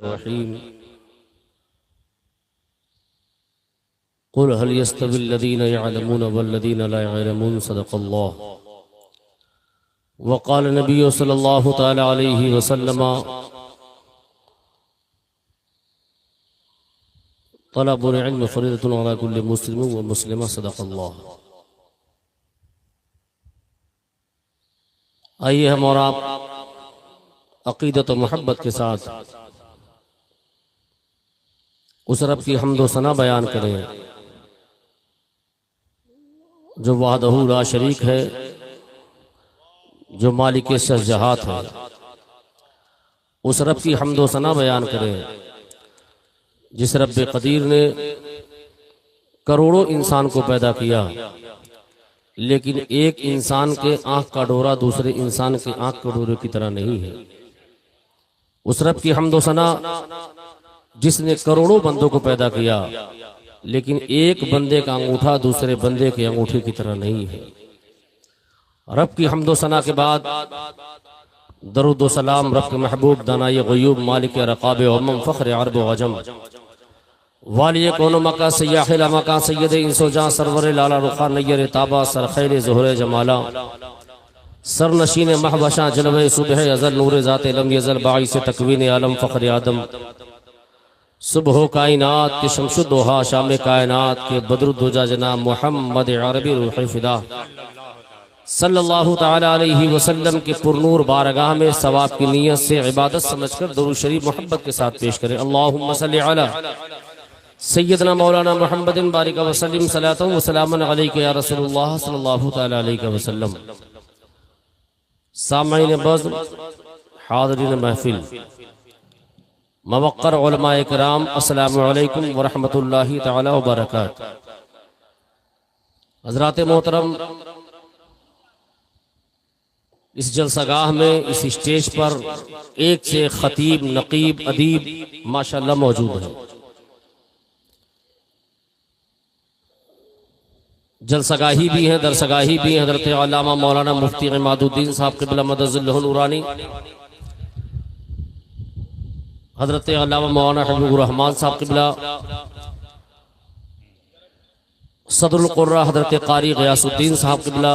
रहीम क़ुल हल यस्तविल्लज़ीना यअलमून वल्लज़ीना ला यअलमून सदक़ल्लाह व क़ाल नबिय्यु सल्लल्लाहु तआला अलैहि वसल्लम तलबुल इल्म फ़रीज़तुन अला कुल्लि मुस्लिमिन व मुस्लिमा सदक़ल्लाह। आइए हम और आप अक़ीदत व मोहब्बत के साथ उस रब की हम्द व सना बयान करें जो वहदहू ला शरीक है, जो मालिक शज़्ज़हात है। उस रब की हम्द व सना बयान करें जिस रब क़दीर ने करोड़ों इंसान को पैदा किया, लेकिन एक इंसान के आँख का डोरा दूसरे इंसान के आँख के डोरे की तरह नहीं है। उस रब की हम्द व सना जिसने करोड़ों बंदों को पैदा किया, लेकिन एक बंदे का अंगूठा दूसरे बंदे के अंगूठे की तरह नहीं है। रब की हम्द व सना के बाद दरूद व सलाम रब के महबूब दानाए ग़यूब मालिक रक़ाब व अमम फ़ख्र अरब व अजम वाली कौन मका सयाहिल मका सैयद इंसो जां सरवर लाला रुखा नैयर ताबा सरखैर ज़ुहर जमाला सरनशीन महबशा जलवे सुबह अज़ल नूर ज़ात लम यज़ल बाइस तकवीन आलम फ़ख्र आदम सुबह कायनात के शमशुद्दोहा शाम कायनात के बदरुद्दुजा जनाब मोहम्मद अरबी रूह फ़िदा सल्लल्लाहु तआला अलैहि वसल्लम के पुरनूर बारगाह में सवाब की नीयत से इबादत समझकर दुरूद शरीफ मोहब्बत के साथ पेश करें। अल्लाहुम्मा सल्लि अला सय्यदना मौलाना मुहम्मदिन बारिक वसल्लिम सलातन व सलामन अलैका या रसूलुल्लाह सल्लल्लाहु तआला अलैहि वसल्लम। सामईन बज़्म, हाज़रीन महफिल, मवक्कर उलमाए किराम, अस्सलामु अलैकुम व रहमतुल्लाहि तआला व बरकातहू। हज़रात मोहतरम, इस जलसागाह में इस स्टेज पर एक से खतीब, नकीब, अदीब माशाअल्लाह मौजूद है। जलसगाही भी हैं, दरसगाही भी हैं। हज़रत अल्लामा मौलाना मुफ्ती इमादुद्दीन साहब क़िबला मदज़िल्लुहुल नूरानी, हज़रत अल्लामा मौलाना हबीबुर रहमान साहब क़िबला, सदरुल क़ुर्रा हज़रत क़ारी ग़ियासुद्दीन साहब क़िबला,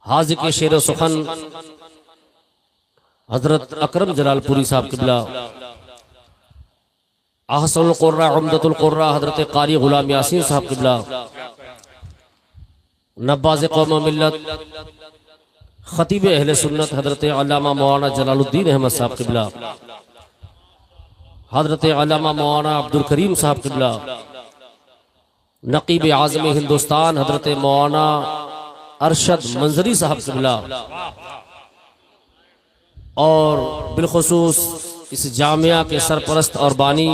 हाज़िक़ के शेर सुखन हज़रत अकरम जलालपुरी साहब क़िबला, अहसनुल क़ुर्रा उम्दतुल क़ुर्रा हज़रत क़ारी ग़ुलाम यासीन साहब क़िबला, नब्बाज़ क़ौम मिल्लत ख़तीब अहले सुन्नत हज़रत अल्लामा मौलाना जलालुद्दीन अहमद साहब क़िबला, हज़रत अल्लामा मौलाना अब्दुल करीम साहब क़िबला, नक़ीब आज़म हिंदुस्तान हज़रत मौलाना अरशद मंजरी साहब क़िबला, और बिलखुसूस इस जामिया के सरपरस्त और बानी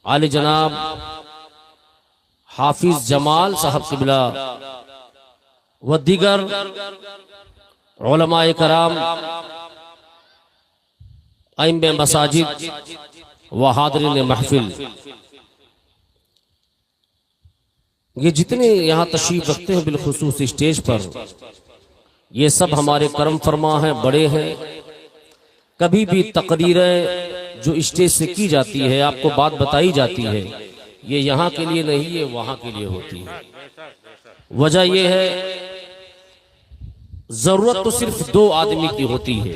आले जनाब हाफिज जमाल साहब क़िबला व दीगर उलमाए कराम, आइम्मे मसाजिद व हाज़रीन महफिल, ये जितने यहाँ तशरीफ रखते हैं बिलखुसूस स्टेज पर, ये सब हमारे करम फरमा हैं, बड़े हैं। कभी भी तकरीरें जो स्टेज से की जाती है, आपको बात बताई जाती है, ये यहाँ के लिए नहीं, ये वहाँ के लिए होती है। वजह यह है, जरूरत तो सिर्फ दो आदमी की होती है।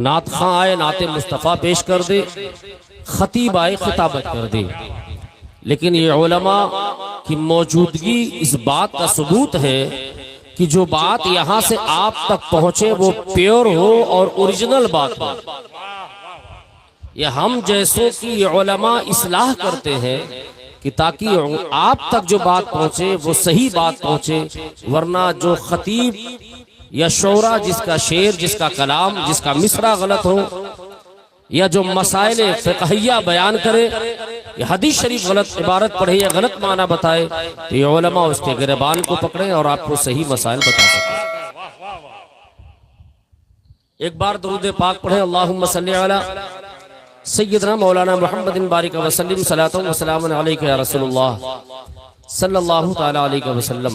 नात खां आए नाते मुस्तफ़ा पेश कर दे, खतीब आए खिताबत कर दे, लेकिन ये उलमा की मौजूदगी इस बात का सबूत है कि जो बात यहाँ से आप तक पहुंचे वो प्योर हो और ओरिजिनल बात हो। ये हम जैसों की ये उलमा इस्लाह करते हैं कि ताकि आप तक जो बात पहुंचे वो सही बात पहुंचे, वरना जो खतीब या शोरा जिसका शेर, जिसका कलाम, जिसका मिसरा गलत हो, या जो मसाइल फ़िक़हिया बयान करे, या हदीस शरीफ गलत इबारत पढ़े या गलत माना बताए, तो ये उलमा उसके गिरबान को पकड़े और आपको सही मसाइल बता सके। एक बार दुरूद पाक पढ़े, अल्लाहुम्मा सल्लि अला सय्यदना मौलाना मुहम्मदिन बारिक वसल्लिम सलातन व सलामुन अलैका या रसूलुल्लाह सल्लल्लाहु तआला अलैहि वसल्लम।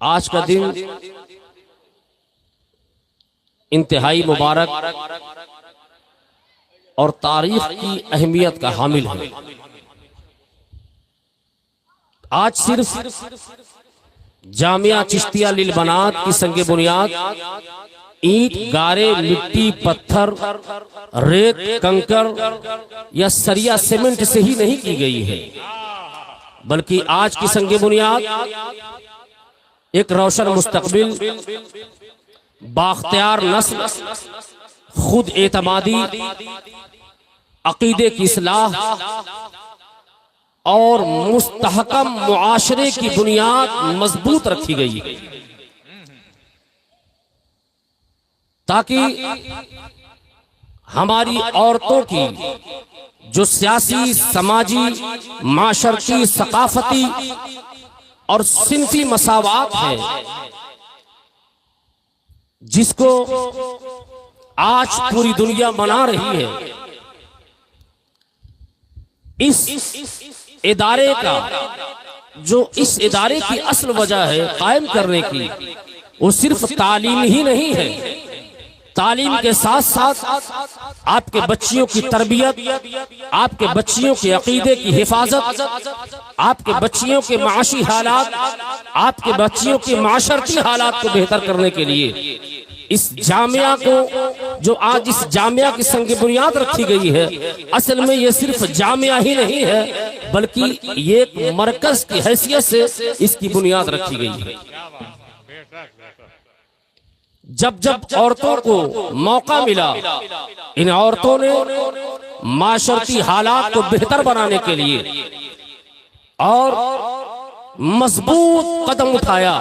आज का दिन इंतहाई मुबारक और तारीख की अहमियत का हामिल है। आज सिर्फ जामिया चिश्तिया लिल बनात की संगे बुनियाद ईंट, गारे, मिट्टी, पत्थर, रेत, कंकर या सरिया सीमेंट से ही नहीं की गई है, बल्कि आज की संगे बुनियाद एक रोशन मुस्तकबिल, बाख्तियार नस्ल, खुद एतमादी, अकीदे की इस्लाह और मुस्तहकम मुआशरे की बुनियाद मजबूत रखी गई है, ताकि हमारी औरतों की जो सियासी, समाजी, माशरती, सकाफती और सिनफी मसावात है, जिसको आज पूरी दुनिया मना रही है, इस इदारे का जो इस इदारे की असल वजह है कायम करने की, वो सिर्फ तालीम ही नहीं है। तालीम के साथ साथ आपके बच्चियों की तरबियत, आपके बच्चियों के अकीदे की हिफाजत, आपके बच्चियों के माशी हालात, आपके बच्चियों के माशरती हालात को बेहतर करने के लिए इस जामिया को, जो आज इस जामिया की संग बुनियाद रखी गई है, असल में ये सिर्फ जामिया ही नहीं है, बल्कि ये एक मरकज की हैसियत से इसकी बुनियाद रखी गई है। जब जब औरतों को मौका मिला, इन औरतों ने माशरती हालात को बेहतर बनाने के लिए और मजबूत कदम उठाया,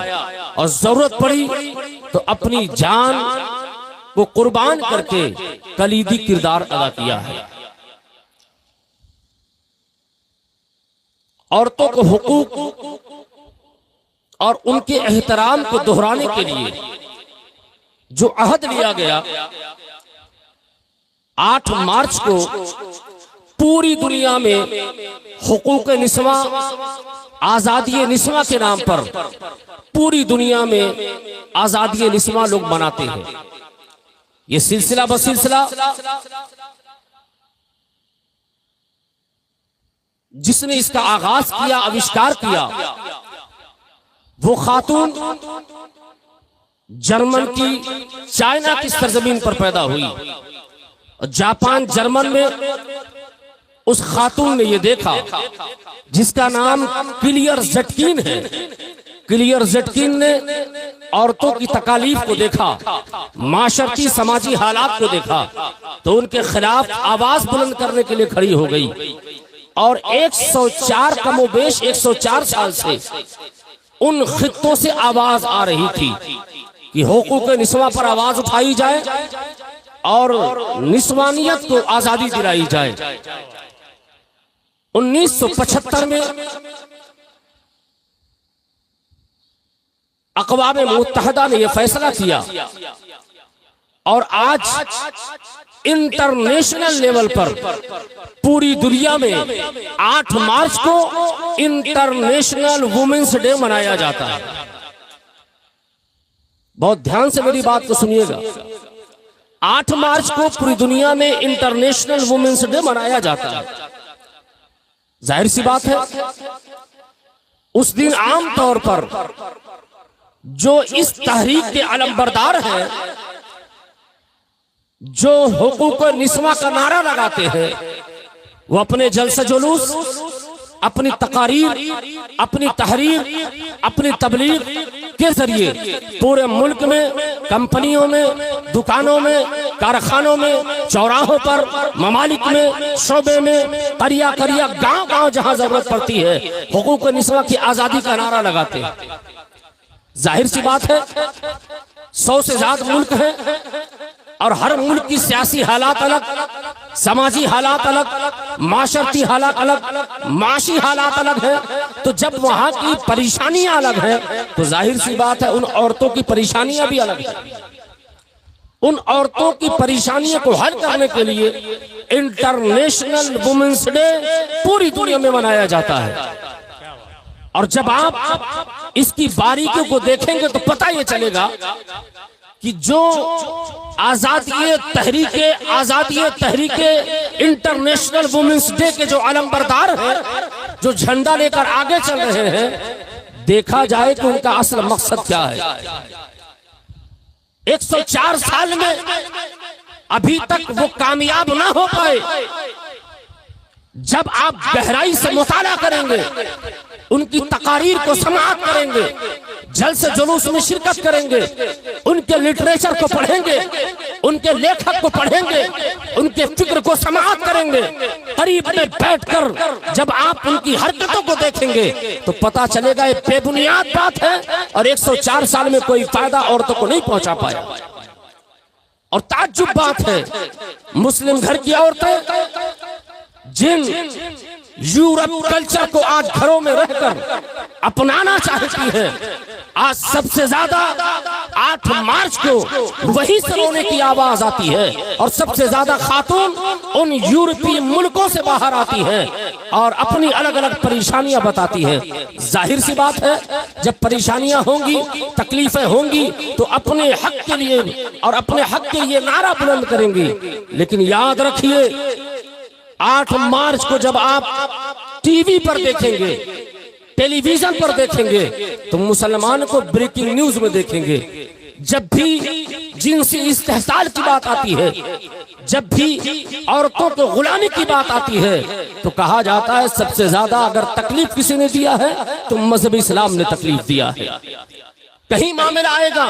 और जरूरत पड़ी तो अपनी जान को कुर्बान करके कलीदी किरदार अदा किया है। औरतों को हुकूक और उनके एहतराम को दोहराने के लिए जो अहद लिया गया, 8 मार्च को पूरी दुनिया में हुकूक निस्वा, आजादी निस्वा के नाम पर पूरी दुनिया में आजादी निस्वा लोग मनाते हैं। ये सिलसिला ब सिलसिला जिसने इसका आगाज किया, आविष्कार किया, वो खातून जर्मन की चाइना की सरजमीन पर पैदा हुई। जापान जर्मन में उस खातून ने ये देखा जिसका नाम क्लियर ज़ेटकिन है। क्लियर ज़ेटकिन ने औरतों की तकालीफ को देखा, माशरती समाजी हालात को देखा, तो उनके खिलाफ आवाज बुलंद करने के लिए खड़ी हो गई। और 104 कमोबेश 104 साल से उन खित्तों से आवाज आ रही थी कि हुकूक निस्वा पर आवाज उठाई जाए और निस्वानियत को आजादी दिलाई जाए। 1975 में अक़वाम मुत्तहिदा ने यह फैसला किया, और आज इंटरनेशनल लेवल पर पूरी दुनिया में 8 मार्च को इंटरनेशनल वुमेन्स डे मनाया जाता है। बहुत ध्यान से मेरी बात को सुनिएगा। 8 मार्च को पूरी दुनिया में इंटरनेशनल वुमेन्स डे मनाया जाता है। जाहिर सी बात है, उस दिन आम तौर पर जो इस तहरीक के अलमबरदार हैं, जो हुकूक निस्वा का नारा लगाते हैं, वो अपने जलसा जुलूस, अपनी तकारीर, अपनी तहरीर, अपनी तबलीग के जरिए पूरे मुल्क में, कंपनियों में, दुकानों में, कारखानों में, चौराहों पर, ममालिक में, शोबे में, करिया करिया, गांव गांव जहां जरूरत पड़ती है, हुकूक निस्वा की आजादी का नारा लगाते हैं। जाहिर सी बात है, 100 से ज्यादा मुल्क हैं और हर मुल्क की सियासी हालात अलग, समाजी हालात अलग, माशरती हालात अलग, माशी हालात अलग है। तो जब वहां की परेशानियां अलग है, तो जाहिर सी बात है उन औरतों की परेशानियां भी अलग है। उन औरतों की परेशानियों को हल करने के लिए इंटरनेशनल वुमेन्स डे पूरी दुनिया में मनाया जाता है। और जब आप इसकी बारीकियों को देखेंगे तो पता ये चलेगा कि जो आजादी तहरीके इंटरनेशनल वुमेन्स डे के जो अलंबरदार हैं, जो झंडा लेकर आगे चल रहे हैं, देखा जाए कि उनका असल मकसद क्या है। 104 साल में अभी तक वो कामयाब ना हो पाए। जब आप गहराई से मुताला करेंगे, उनकी तकारीर को समाअत करेंगे, जलसे जुलूस में शिरकत करेंगे, उनके लिटरेचर को पढ़ेंगे, उनके लेखक को पढ़ेंगे, उनके फिक्र को समाअत करेंगे, करीब में बैठकर जब आप उनकी हरकतों को देखेंगे तो पता चलेगा ये बेबुनियाद बात है और 104 साल में कोई फायदा औरतों को नहीं पहुंचा पाया। और ताज्जुब बात है, मुस्लिम घर की औरतें जिन यूरोप कल्चर को आज घरों में रहकर अपनाना चाहती है, आज सबसे ज्यादा 8 मार्च को वही से रोने की आवाज आती है और सबसे ज्यादा खातून उन यूरोपीय मुल्कों से बाहर आती है और अपनी अलग अलग परेशानियां बताती है। जाहिर सी बात है, जब परेशानियां होंगी, तकलीफें होंगी तो अपने हक के लिए और अपने हक के लिए नारा बुलंद करेंगी। लेकिन याद रखिए, 8 मार्च को जब आप टीवी पर देखेंगे, टेलीविजन पर देखेंगे तो मुसलमान को ब्रेकिंग न्यूज में देखेंगे। जब भी जिनसी इस्तेहसाल की बात आती है, जब भी औरतों को गुलामी की बात आती है तो कहा जाता है सबसे ज्यादा अगर तकलीफ किसी ने दिया है तो मजहब इस्लाम ने तकलीफ दिया है। कहीं मामला आएगा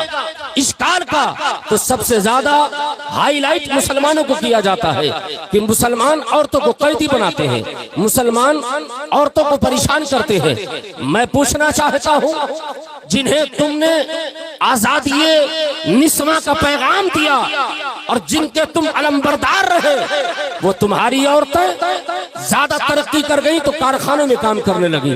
इश्काल का तो सबसे ज्यादा हाईलाइट मुसलमानों को किया जाता है कि मुसलमान औरतों को कैदी बनाते हैं, मुसलमान औरतों को परेशान करते हैं। मैं पूछना चाहता हूं, जिन्हें तुमने आजादी निस्वा का पैगाम दिया और जिनके तुम अलंबरदार रहे, वो तुम्हारी औरतें ज्यादा तरक्की कर गई तो कारखानों में काम करने लगी,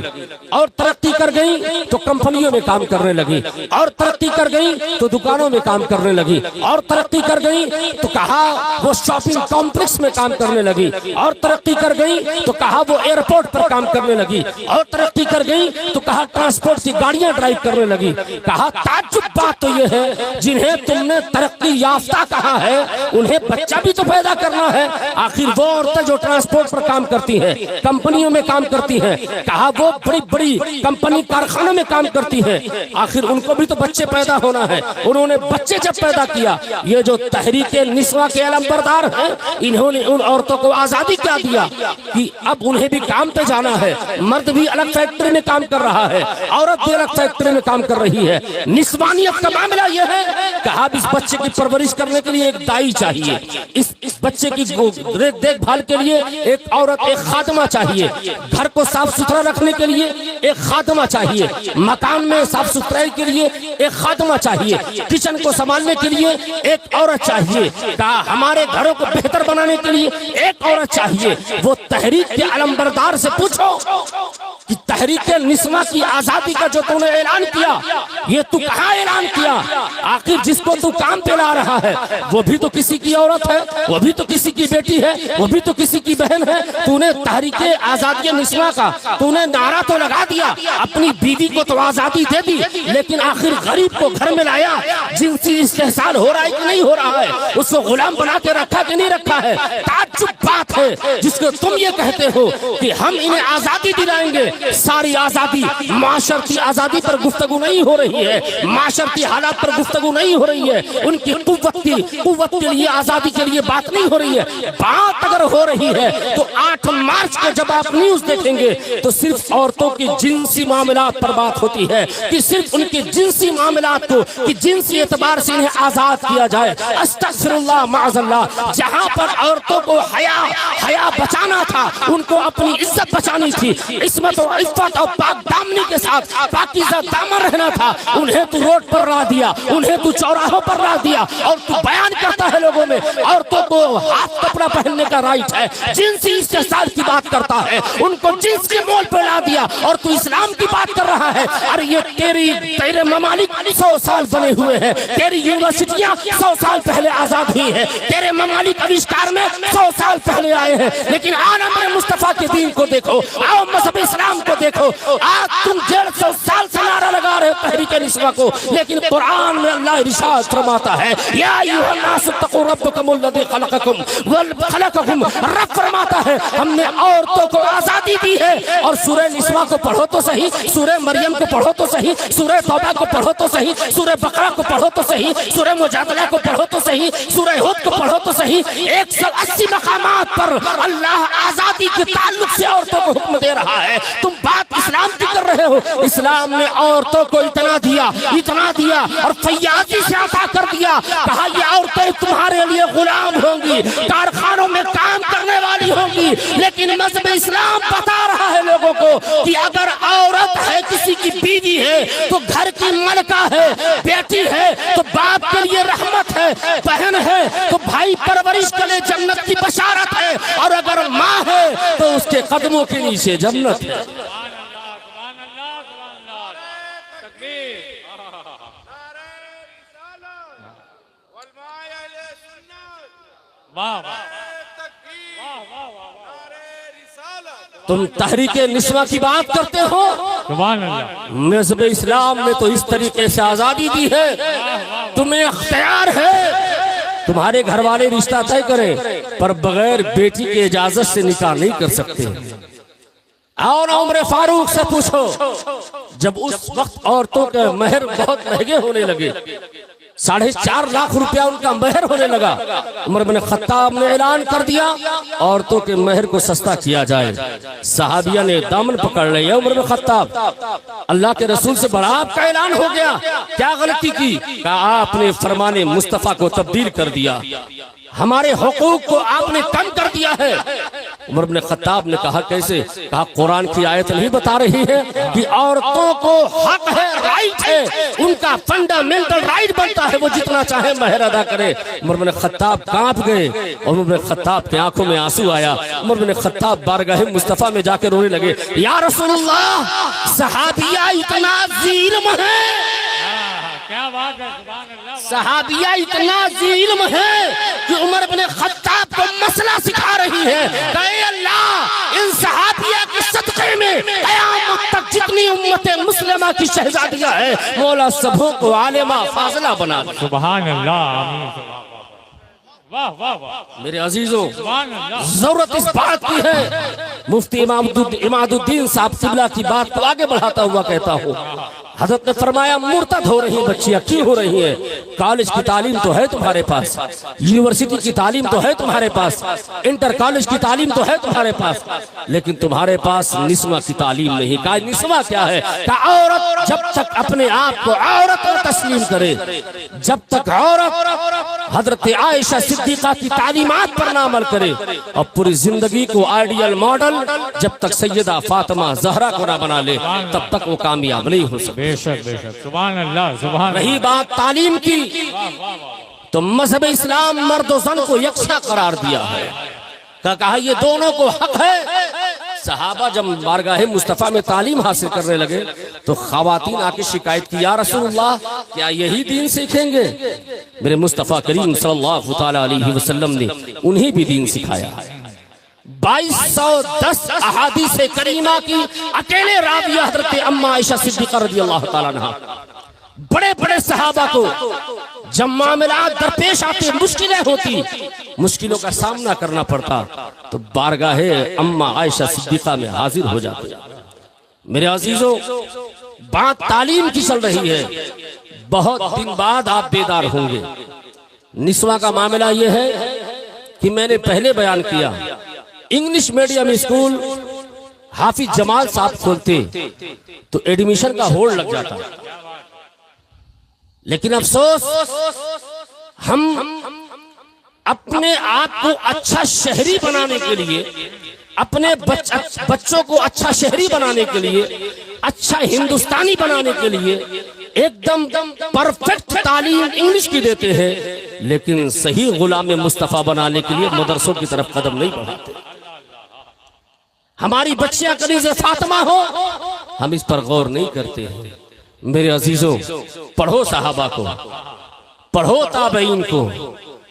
और तरक्की कर गई तो कंपनियों में काम करने लगी, और तरक्की कर गई तो दुकानों में काम करने लगी, और तरक्की कर गई तो कहा वो शॉपिंग कॉम्प्लेक्स में काम करने लगी, और तरक्की कर गई तो कहा वो एयरपोर्ट पर काम करने लगी, और तरक्की कर गई तो कहा ट्रांसपोर्ट की गाड़ियां ड्राइव करने लगी। कहा ताज्जुब बात तो ये है, जिन्हें तुमने तरक्की याफ्ता कहा है उन्हें बच्चा भी तो पैदा करना है। आखिर वो औरतें जो ट्रांसपोर्ट पर काम करती है, कंपनियों में काम करती है, कहा वो बड़ी बड़ी कंपनी कारखानों में काम करती है, आखिर उनको भी तो बच्चे पैदा होना है। उन्होंने बच्चे जब पैदा किया, ये जो तहरीके निस्वा के अलंबरदार हैं, इन्होंने उन औरतों को आजादी क्या दिया कि अब उन्हें भी काम पे जाना है। मर्द भी अलग फैक्ट्री में काम कर रहा है, औरत भी अलग फैक्ट्री में काम कर रही है। निस्वानियत का मामला यह है, कहा इस बच्चे की परवरिश करने के लिए एक दाई चाहिए, इस बच्चे की देखभाल के लिए एक औरत, एक खादमा चाहिए, घर को साफ सुथरा रखने के लिए एक खादमा चाहिए, मकान में साफ सुथराई के लिए एक खादमा चाहिए, किचन को संभालने के लिए एक औरत चाहिए, कहा हमारे घरों को बेहतर बनाने के लिए एक औरत चाहिए। वो तहरीक के अलंबरदार से पूछो कि तहरीक निस्वा की आजादी का जो तूने ऐलान किया, ये तू कहाँ ऐलान किया? आखिर जिसको तू काम पे ला रहा है वो भी तो किसी की औरत है, वो भी तो किसी की बेटी है, वो भी तो किसी की बहन है। तूने तहरीक आजादी निस्वा का तूने नारा तो लगा दिया, अपनी बीवी को तो आजादी दे दी, लेकिन आखिर गरीब को घर में लाया, जिनसी इस्तेहसाल हो रहा है कि नहीं हो रहा है, उसको गुलाम बना के रखा कि नहीं रखा है। ताज्जुब बात है जिसको तुम ये कहते हो कि हम इन्हें आजादी दिलाएंगे। सारी आजादी माशरती आजादी पर गुफ्तगू नहीं हो रही है, माशरती हालात पर गुफ्तगू नहीं हो रही है, उनकी कुव्वत के लिए, आजादी के लिए बात नहीं हो रही है। बात अगर हो रही है तो 8 मार्च को जब आप न्यूज देखेंगे तो सिर्फ औरतों की जिनसी मामलात पर बात होती है कि सिर्फ उनके जिनसी मामलात को कि जिनसी एतबार से इन्हें आजाद किया जाए। अस्तगफिरुल्लाह माअज़ल्लाह, जहां पर औरतों को हया बचाना था, उनको अपनी इज्जत बचानी थी, इस्मत और इफ्फत और पाक दामनी के साथ पाकीज़ा दामन रहना था, उन्हें तू रोड पर ला दिया, उन्हें तू चौराहों पर ला दिया और तू बयान करता है लोगों में औरतों को हाफ कपड़ा पहनने का राइट है, जिनसी इस्तेहसाल की बात करता है, उनको जिन्स के मोल पर ला दिया और तू इस्लाम की बात कर रहा है। अरे ये तेरे ममालिक 100 साल बने हुए हैं, तेरी यूनिवर्सिटियां 100 साल पहले आजाद हुई है, तेरे ममालिक आविष्कार में 100 साल पहले आए हैं, लेकिन आलम मुस्तफा के दीन को देखो, आओ मजहब इस्लाम को देखो, आज तुम 150 साल से नारा नारा लगा रहे तहरीक निस्वा को, लेकिन कुरान में अल्लाह इरशाद फरमाता है या अय्युहन्नास तक़ू रब्बकुमुल लज़ी खलक़कुम वल खलक़कुम। रब फरमाता है हमने औरतों को आजादी दी है। और सूरह निस्वा को पढ़ो तो सही, सूरह मरियम को पढ़ो तो सही, सूरह तौबा को पढ़ो तो सही, सूरह बकरा को पढ़ो तो सही, सूरह मुजादला को पढ़ो तो सही, सूरह हुद को पढ़ो तो सही। 180 मकामात पर अल्लाह आजादी के ताल्लुक से औरतों को हुक्म दे रहा है। तुम बात इस्लाम की कर रहे हो, इस्लाम ने औरतों को इतना दिया और फैयाजी से अता कर दिया। कहा ये औरतें तुम्हारे लिए गुलाम होंगी, कारखानों में काम करने वाली होंगी। लेकिन मज़हब इस्लाम बता रहा है लोगों को कि अगर औरत है, किसी की बीवी है, तो घर की मलका है, बेटी है तो बाप के लिए रहमत है, बहन है तो भाई परवरिश के लिए जन्नत की बशारत है, और अगर माँ है तो उसके कदमों के नीचे जन्नत है। तुम तहरीक निस्वा की बात करते हो, मज़हब इस्लाम ने तो इस तरीके से आजादी दी है, तुम्हें अख्तियार है। तुम्हारे घर वाले रिश्ता तय करें पर बगैर बेटी के इजाजत से निकाह नहीं कर सकते। और उमर फारूक से पूछो, जब उस वक्त औरतों के महर बहुत महंगे होने लगे, 4.5 लाख रुपया उनका महर होने लगा, उमर बिन खत्ताब ने ऐलान कर दिया औरतों के महर को सस्ता किया जाए। सहाबिया ने दामन पकड़ लिया, उमर बिन खत्ताब अल्लाह के रसूल से बड़ा आपका ऐलान हो गया, क्या गलती की? कहा आपने फरमाने मुस्तफा को तब्दील कर दिया, हमारे हुकूक को आपने कम कर दिया है। उमर बिन खत्ताब ने कहा कैसे? कहा कुरान की आयत नहीं बता रही है कि औरतों को हक है, राइट है, उनका फंडामेंटल राइट बनता है वो जितना चाहे महर अदा करे। उमर बिन खत्ताब कांप गए और उमर बिन खत्ताब की आंखों में आंसू आया। उमर बिन खत्ताब बारगाह मुस्तफा में जाकर रोने लगे, या रसूलल्लाह सहाबिया इतना ज़िल्म है, क्या बात है, सुभान अल्लाह। सहाबिया इतना ज़िल्म है कि उमर बिन खत्ताब को मसला सिखा रही है। कहे अल्लाह इन सहाबिया के सदक़े में क़यामत तक जितनी उम्मत मुस्लिमा की शहजादियां है, मौला सबों को आलिमा फाज़िला बना दे। सुभान अल्लाह, वाह वाह वाह। मेरे अजीजों, जरूरत इस बात की है, मुफ्ती इमादुद्दीन साहब क़िबला की बात को आगे बढ़ाता हुआ कहता हूँ, हजरत ने फरमाया मुर्तद हो रही बच्चियां क्यों हो रही हैं? कॉलेज की तालीम तो है तुम्हारे पास, यूनिवर्सिटी की तालीम तो है तुम्हारे पास, इंटर कॉलेज की तालीम तो है तुम्हारे पास, लेकिन तुम्हारे पास निस्वा की तालीम नहीं। कहा निस्वा क्या है? कहा औरत जब तक अपने आप को औरत को तस्लीम करे, जब तक औरत हजरत आयशा सिद्दीका की तालीमात पर ना अमल करे और पूरी जिंदगी को आइडियल मॉडल जब तक सैयदा फातिमा ज़हरा को ना बना ले, तब तक वो कामयाब नहीं हो सकती। बेशक बेशक, सुभान अल्लाह, सुभान। रही बात तालीम की, तो मज़हब इस्लाम मर्द और ज़न को यकसा करार दिया है। कहा ये दोनों को हक है। सहाबा जब बारगाह मुस्तफा में तालीम हासिल करने लगे तो खवातीन आके शिकायत की, या रसूलुल्लाह क्या यही दीन सीखेंगे? मेरे मुस्तफा करीम सल्लल्लाहु तआला अलैहि वसल्लम ने उन्हीं भी दीन सिखाया। 2210 अहादीस करीमा की अकेले राविया हजरत अम्मा आयशा सिद्दीका रज़ियल्लाहु तआला अन्हा। बड़े बड़े सहाबा को जब मामलात दरपेश आते, मुश्किलें होती, मुश्किलों का सामना करना पड़ता, तो बारगाहे अम्मा आयशा सिद्दीका में हाजिर हो जाते। मेरे अजीजों, बात तालीम की चल रही है, बहुत दिन बाद आप बेदार होंगे। निस्वा का मामला यह है कि मैंने पहले बयान किया, इंग्लिश मीडियम स्कूल हाफिज जमाल साहब खोलते तो एडमिशन का होल्ड लग जाता, लेकिन अफसोस हम अपने आप को अच्छा शहरी बनाने के लिए, अपने बच्चों को अच्छा शहरी बनाने के लिए, अच्छा हिंदुस्तानी बनाने के लिए एकदम परफेक्ट तालीम इंग्लिश की देते हैं, लेकिन सही गुलाम मुस्तफा बनाने के लिए मदरसों की तरफ कदम नहीं बढ़ाते। हमारी बच्चियां कनीज़े फातिमा हो, हम इस पर गौर नहीं करते हैं। मेरे अजीजों, पढ़ो सहाबा को, पढ़ो ताबईन को,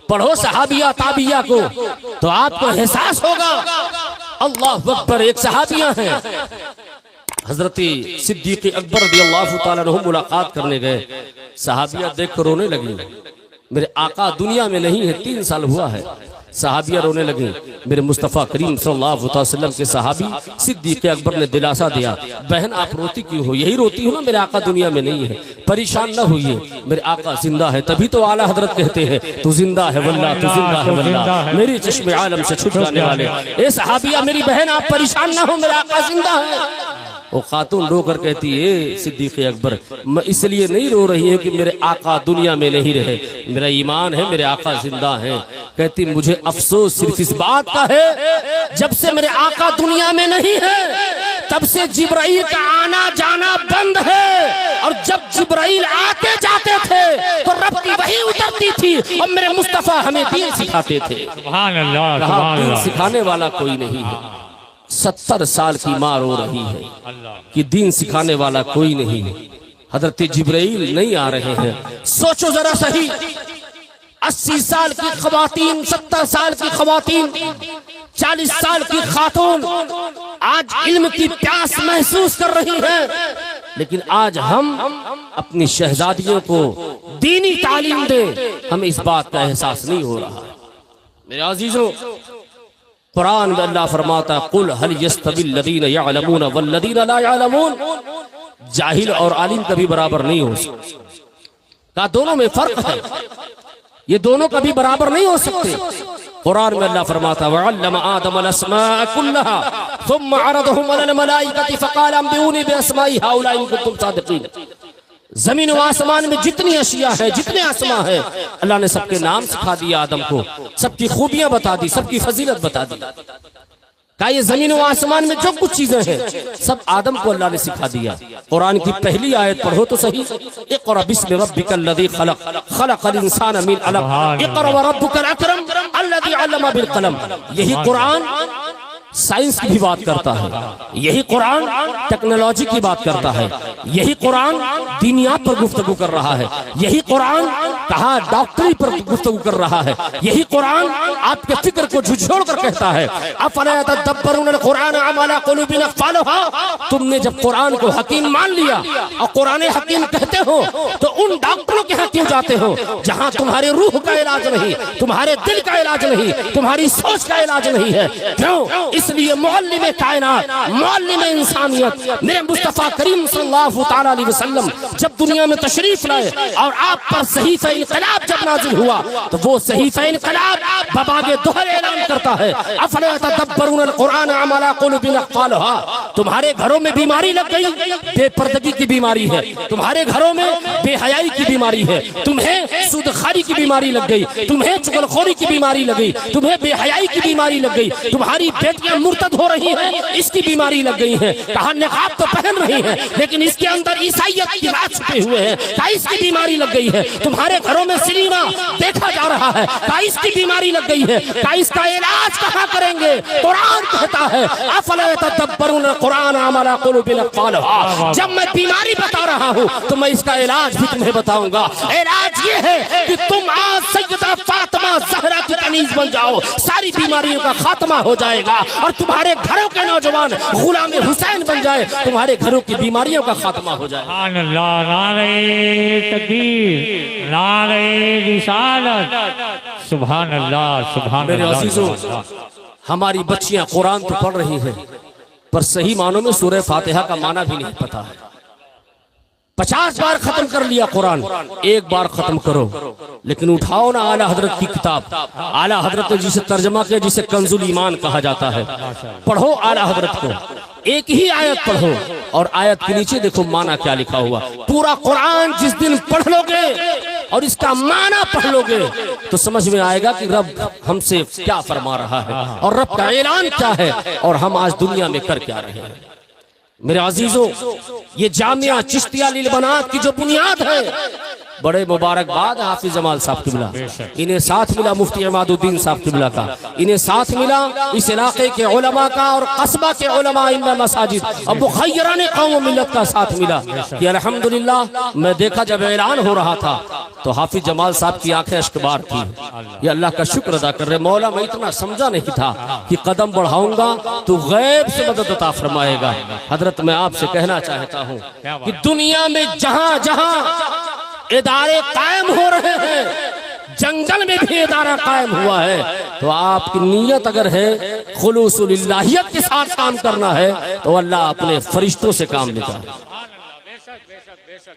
पढ़ो सहाबिया ताबिया को, तो आपको एहसास होगा। अल्लाह अकबर, एक सहाबिया हैं हजरत सिद्दीक अकबर रज़ियल्लाहु ताला अन्हु मुलाकात करने गए। सहाबिया देख कर रोने लगी, मेरे आका दुनिया में नहीं है, 3 साल हुआ है। सहाबिया रोने लगी। मेरे मुस्तफ़ा करीम सल्लल्लाहु अलैहि वसल्लम के सहाबी सिद्दीक़ अकबर ने दिलासा दिया, बहन आप रोती क्यों हो? यही रोती हो ना, मेरे आका दुनिया में नहीं है, परेशान न होइए, मेरे आका जिंदा है। तभी तो आला हजरत कहते हैं तू जिंदा है वल्लाह, तू जिंदा है वल्लाह, मेरी चश्मे आलम से छुट जाने वाले। ए सहाबिया मेरी बहन आप परेशान ना हो, मेरा आका जिंदा है। वो खातून रो कर कहती है सिद्दीक़ अकबर मैं इसलिए नहीं रो रही है कि मेरे आका दुनिया में नहीं रहे, मेरा ईमान है मेरे आका जिंदा है। कहती मुझे अफसोस सिर्फ इस बात का है जब से मेरे आका दुनिया में नहीं है तब से जिब्राइल का आना जाना बंद है, और जब जिब्राइल आते जाते थे तो रब की वही उतरती थी और मेरे मुस्तफा हमें दीन सिखाते थे। सुभान अल्लाह, सुभान दीन अल्लाह। सिखाने वाला कोई नहीं है। 70 साल की माँ रो रही है कि दीन सिखाने वाला कोई नहीं है, हजरत जिब्राइल नहीं आ रहे हैं। सोचो जरा सही, 80 साल की खवातीन, 70 साल की खवातीन, 40 साल की खातून आज इल्म की प्यास महसूस कर रही है, लेकिन आज हम अपनी शहजादियों को दीनी तालीम दें, हमें इस बात का एहसास नहीं हो रहा। मेरे अजीजों, कुरान में अल्लाह फरमाता कुल हल यस्तविल लदीना यअलमून वल लदीना ला यअलमून, जाहिल और आलिम कभी बराबर नहीं हो सकते। कहा दोनों में फर्क है, ये दोनों कभी बराबर नहीं हो सकते। कुरान में अल्लाह फरमाता वअल्लम आदम अल अस्माअ कुल्लहा थुम्मा अरदहुम अलल मलाइकति फक़ाल अंबिऊनी बिअस्माइ हाउलाई इन कुंतुम सादिक़ीन। जमीन व आसमान में जितनी अशिया है, जितने आसमां है, अल्लाह ने सबके नाम सिखा दिया आदम को, सबकी खूबियां बता दी, सबकी फजीलत बता दी। का ये जमीन व आसमान में जो कुछ चीजें हैं सब आदम को अल्लाह ने सिखा दिया। कुरान की पहली आयत पढ़ो तो सही, इक़रा बिस्मि रब्बिकल लज़ी खलक़ खलक़ल इंसाना मिन अलक़ इक़रा व रब्बुकल अकरम अल्लज़ी अल्लमा बिल क़लम। यही कुरान साइंस की भी बात करता है, यही कुरान टेक्नोलॉजी की बात करता है, यही कुरान दुनिया पर गुफ्तगू कर रहा है, यही कुरान कहा डॉक्टरी पर गुफ्तगू कर रहा है, यही कुरान आपके फिक्र को झुझोड़ कर कहता है अफला यतदब्बरून कुरान अम अला कुलूबिन अक़फ़ालुहा। तुमने जब कुरान को हकीम मान लिया और कुरान हकीम कहते हो तो उन डॉक्टरों के यहाँ क्यों जाते हो जहाँ तुम्हारे रूह का इलाज नहीं, तुम्हारे दिल का इलाज नहीं, तुम्हारी सोच का इलाज नहीं है। क्यों? इसलिए मुअल्लिम कायनात, मुअल्लिम इंसानियत मेरे मुस्तफा करीम सल्लल्लाहु ताला अलैहि वसल्लम जब दुनिया में तशरीफ लाए और आप पर सहीफा इनकलाब जब नाज़िल हुआ तो वो सहीफा इनकलाब बबागे दोहरे ऐलान करता है अफला यतदब्बरून कुरान अम अला कुलूबिन अक़फ़ालुहा। तुम्हारे घरों में बीमारी लग गई, बेपर्दगी की बीमारी है, तुम्हारे घरों में बेहयाई की बीमारी है, तुम्हें सूदखारी की बीमारी लग गई, तुम्हें चुगलखोरी की बीमारी लग गई, तुम्हें बेहयाई की बीमारी लग गई, तुम्हारी बेटियां मुर्तद हो रही हैं, इसकी बीमारी लग गई है। कहा निकाब तो पहन रही हैं लेकिन इसके अंदर ईसाइयत की बात छुपे हुए हैं, कहा इसकी बीमारी लग गई है। तुम्हारे घरों में सिनेमा देखा जा रहा है, कहा इसकी बीमारी लग गई है, कहा इसका इलाज कहाँ करेंगे? कुरान कहता है अफला यतदब्बरून कुरान अम अला कुलूबिन अक़फ़ालुहा। जब मैं बीमारी बता रहा हूँ तो मैं इसका इलाज भी तुम्हें बताऊंगा। इलाज ये है कि तुम आज सैयदा फातिमा ज़हरा की कनीज बन जाओ, सारी बीमारियों का खात्मा हो जाएगा और तुम्हारे घरों के नौजवान गुलाम हुसैन बन जाए, तुम्हारे घरों की बीमारियों का खात्मा हो जाए। सुभान अल्लाह, नारे तकबीर, नारे रिसालत, सुभान अल्लाह, सुभान मेरे अल्लाह। अजीजों, हमारी बच्चियां कुरान तो पढ़ रही हैं पर सही मानों में सूरह फातिहा का माना भी नहीं पता है। 50 बार खत्म कर लिया कुरान, एक बार खत्म करो, लेकिन उठाओ ना आला हजरत की किताब। आला हजरत ने जिसे तर्जमा किया, जिसे कंजुल ईमान कहा जाता है, पढ़ो आला हजरत को, एक ही आयत पढ़ो और आयत के नीचे देखो माना क्या लिखा हुआ। पूरा कुरान जिस दिन पढ़ लोगे और इसका माना पढ़ लोगे तो समझ में आएगा कि रब हमसे क्या फरमा रहा है और रब का ऐलान क्या है और हम आज दुनिया में कर क्या रहे हैं। मेरे अजीजों, ये जामिया चिश्तिया लिल बनात की जो बुनियाद है बड़े मुबारकबाद हाफिज जमाल साहब किबला, इन्हें साथ मिला मुफ्ती इमादुद्दीन साहब किबला का, इन्हें साथ मिला इस इलाके के उलमा का और कस्बा के उलमा इन्ना मसाजिद अब मुखय्यरान कौम मिल्लत का साथ मिला कि अल्हम्दुलिल्लाह। मैं देखा जब ऐलान हो रहा था तो हाफिज जमाल साहब की आंखें अश्कबार थी। ये अल्लाह का शुक्र अदा कर रहे, मौला मैं इतना समझा नहीं था कि कदम बढ़ाऊंगा तो गैब से मदद अता फरमाएगा। हजरत मैं आपसे कहना चाहता हूँ कि दुनिया में जहां जहां इदारे कायम हो रहे हैं, जंगल में भी इदारा कायम हुआ है, तो आपकी नीयत अगर है खुलूसुलिल्लाहियत के साथ काम करना है तो अल्लाह अपने फरिश्तों से काम लेता है।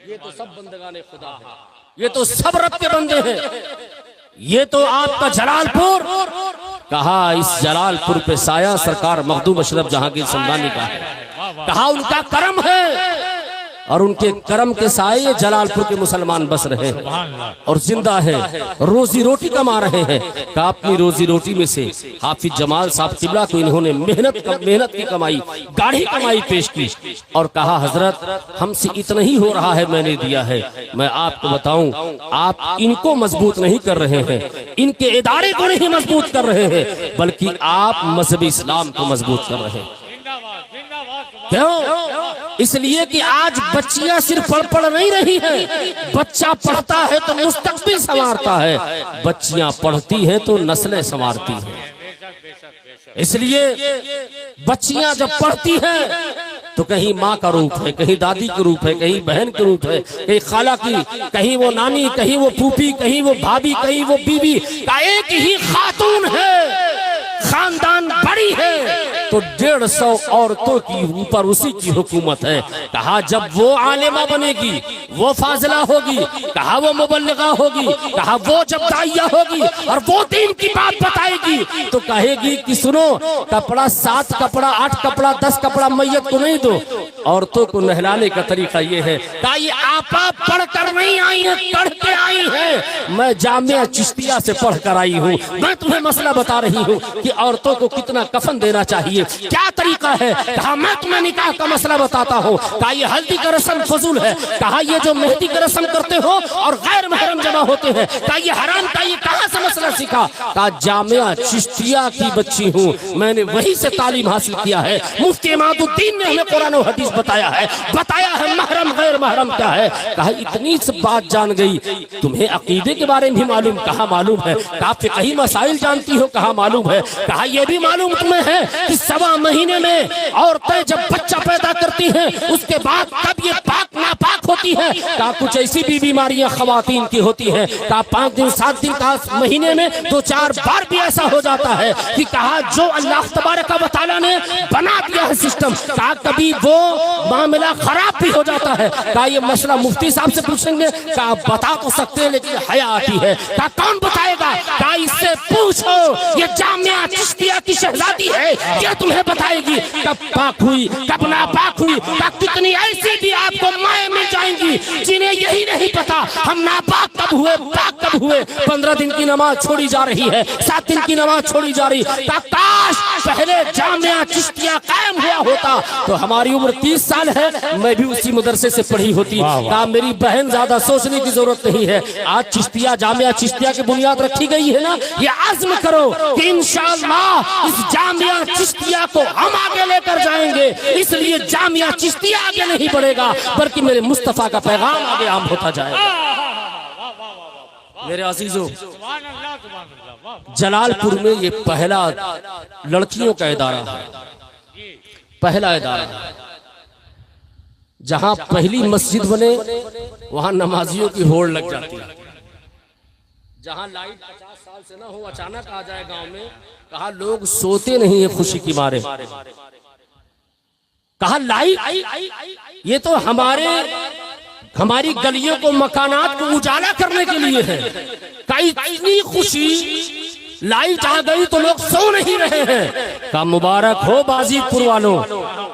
ये तो सब बंदगाने खुदा है, ये तो सब रब के बंदे हैं। ये तो आपका जलालपुर, कहा इस जलालपुर पे साया सरकार मखदूम अशरफ जहांगीर समदानी का है, कहा उनका करम है और उनके करम के साए जलालपुर के मुसलमान बस रहे और जिंदा है, रोजी रोटी कमा रहे हैं। कहा अपनी रोजी रोटी में से हाफिज जमाल साहब किबला को इन्होंने मेहनत की कमाई, गाढ़ी कमाई पेश की और कहा हजरत हमसे इतना ही हो रहा है, मैंने दिया है। मैं आपको बताऊं, आप इनको मजबूत नहीं कर रहे हैं, इनके इदारे को नहीं मजबूत कर रहे हैं, बल्कि आप मजहब इस्लाम को मजबूत कर रहे हैं। क्यों? इसलिए कि आज बच्चियां सिर्फ पढ़ नहीं रही हैं, बच्चा पढ़ता है तो मुस्तकबिल संवारता है, बच्चियां पढ़ती हैं तो नस्लें संवारती हैं। इसलिए बच्चियां जब पढ़ती हैं तो कहीं माँ का रूप है, कहीं दादी का रूप है, कहीं बहन का रूप है, कहीं खाला की, कहीं वो नानी, कहीं वो फूफी, कहीं वो भाभी, कहीं वो बीवी का एक ही खातून है, खानदान बड़ी है तो 150 औरतों की ऊपर उसी की हुकूमत है। कहा जब वो आलिमा बनेगी, वो फाजिला होगी, कहा वो मुबल्लिगा होगी, कहा वो जब दाइया होगी और वो दीन की बात बताएगी तो कहेगी कि सुनो कपड़ा 7 कपड़ा 8 कपड़ा 10 कपड़ा मैयत को नहीं दो। औरतों को नहलाने का तरीका ये है, कहा ये आपा पढ़ कर नहीं आई है, पढ़ के आई है। मैं जामिया चिश्तिया से पढ़ कर आई हूँ, मैं तुम्हें मसला बता रही हूँ कि औरतों को कितना कफन देना चाहिए, क्या तरीका है। कहा मैं तुम्हें निकाह का मसला बताता हूँ। कहा ये हल्दी का रस्म फजूल है, कहा ये जो मेहंदी का रस्म करते हो और गैर महरम जमा होते हैं, कहा ये हराम, का ये कहाँ से मसला सीखा। कहा जामिया चिश्तिया की बच्ची हूँ, मैंने वहीं से तालीम हासिल किया है। मुफ्ती इमादुद्दीन ने हमें कुरान और हदीस बताया है महरम गैर महरम क्या है। कहा इतनी सब बात जान गई, तुम्हें अकीदे के बारे में भी मालूम, कहा मालूम है। कहा फिक़ही मसाइल जानती हो, कहा मालूम है। कहा यह भी मालूम तुम्हें है कि 1.25 महीने में औरतें जब बच्चा पैदा करती हैं उसके बाद कब ये पाक नापाक होती है। कहा कुछ ऐसी भी बीमारियां खवातीन की होती हैं, कहा 5 दिन 7 दिन का महीने में 2-4 बार भी ऐसा हो जाता है कि कहा जो अल्लाह तबारक व तआला ने बना दिया है सिस्टम, कहा कभी वो मामला खराब भी हो जाता है। कहा ये मसला मुफ्ती साहब से पूछेंगे, कहा बता तो सकते हैं लेकिन हया आती है। कहा कौन बताएगा। कहा इससे पूछो, ये जामिया चिश्तिया की शहजादी है, क्या तुम्हें बताएगी कब पाक हुई कब नापाक हुई। कितनी ऐसी भी आपको माएँ मिल जाएंगी जिन्हें यही नहीं पता हम नापाक कब हुए पाक कब हुए। 15 दिन की नमाज छोड़ी जा रही है, 7 दिन की नमाज छोड़ी जा रही। काश पहले जामिया चिश्तिया कायम हुआ होता तो हमारी उम्र 30 साल है, मैं भी उसी मदरसे से पढ़ी होती। कहा मेरी बहन ज्यादा सोचने की जरूरत नहीं है, आज चिश्तिया जामिया चिश्तिया की बुनियाद रखी गई है ना, ये आज़्म करो कि इंशाअल्लाह इस जामिया चिश्तिया को हम आगे लेकर जाएंगे। इसलिए जामिया चिश्तिया आगे नहीं बढ़ेगा बल्कि मेरे मुस्तफा का पैगाम आगे आम होता जाएगा। मेरे अजीजों, जलालपुर में ये पहला लड़कियों का इदारा है, पहला इदारा जहां पहली मस्जिद बने वहां नमाजियों की होड़ लग जाती है। जहां लाइट 50 साल से ना हो, अचानक आ जाए गांव में, कहा लोग सोते नहीं है खुशी की मारे। कहा लाइट ये तो हमारी गलियों को मकानात को उजाला करने के लिए है। कई इतनी खुशी लाइट आ गई तो लोग सो नहीं रहे हैं। का मुबारक हो बाजीपुर वालों,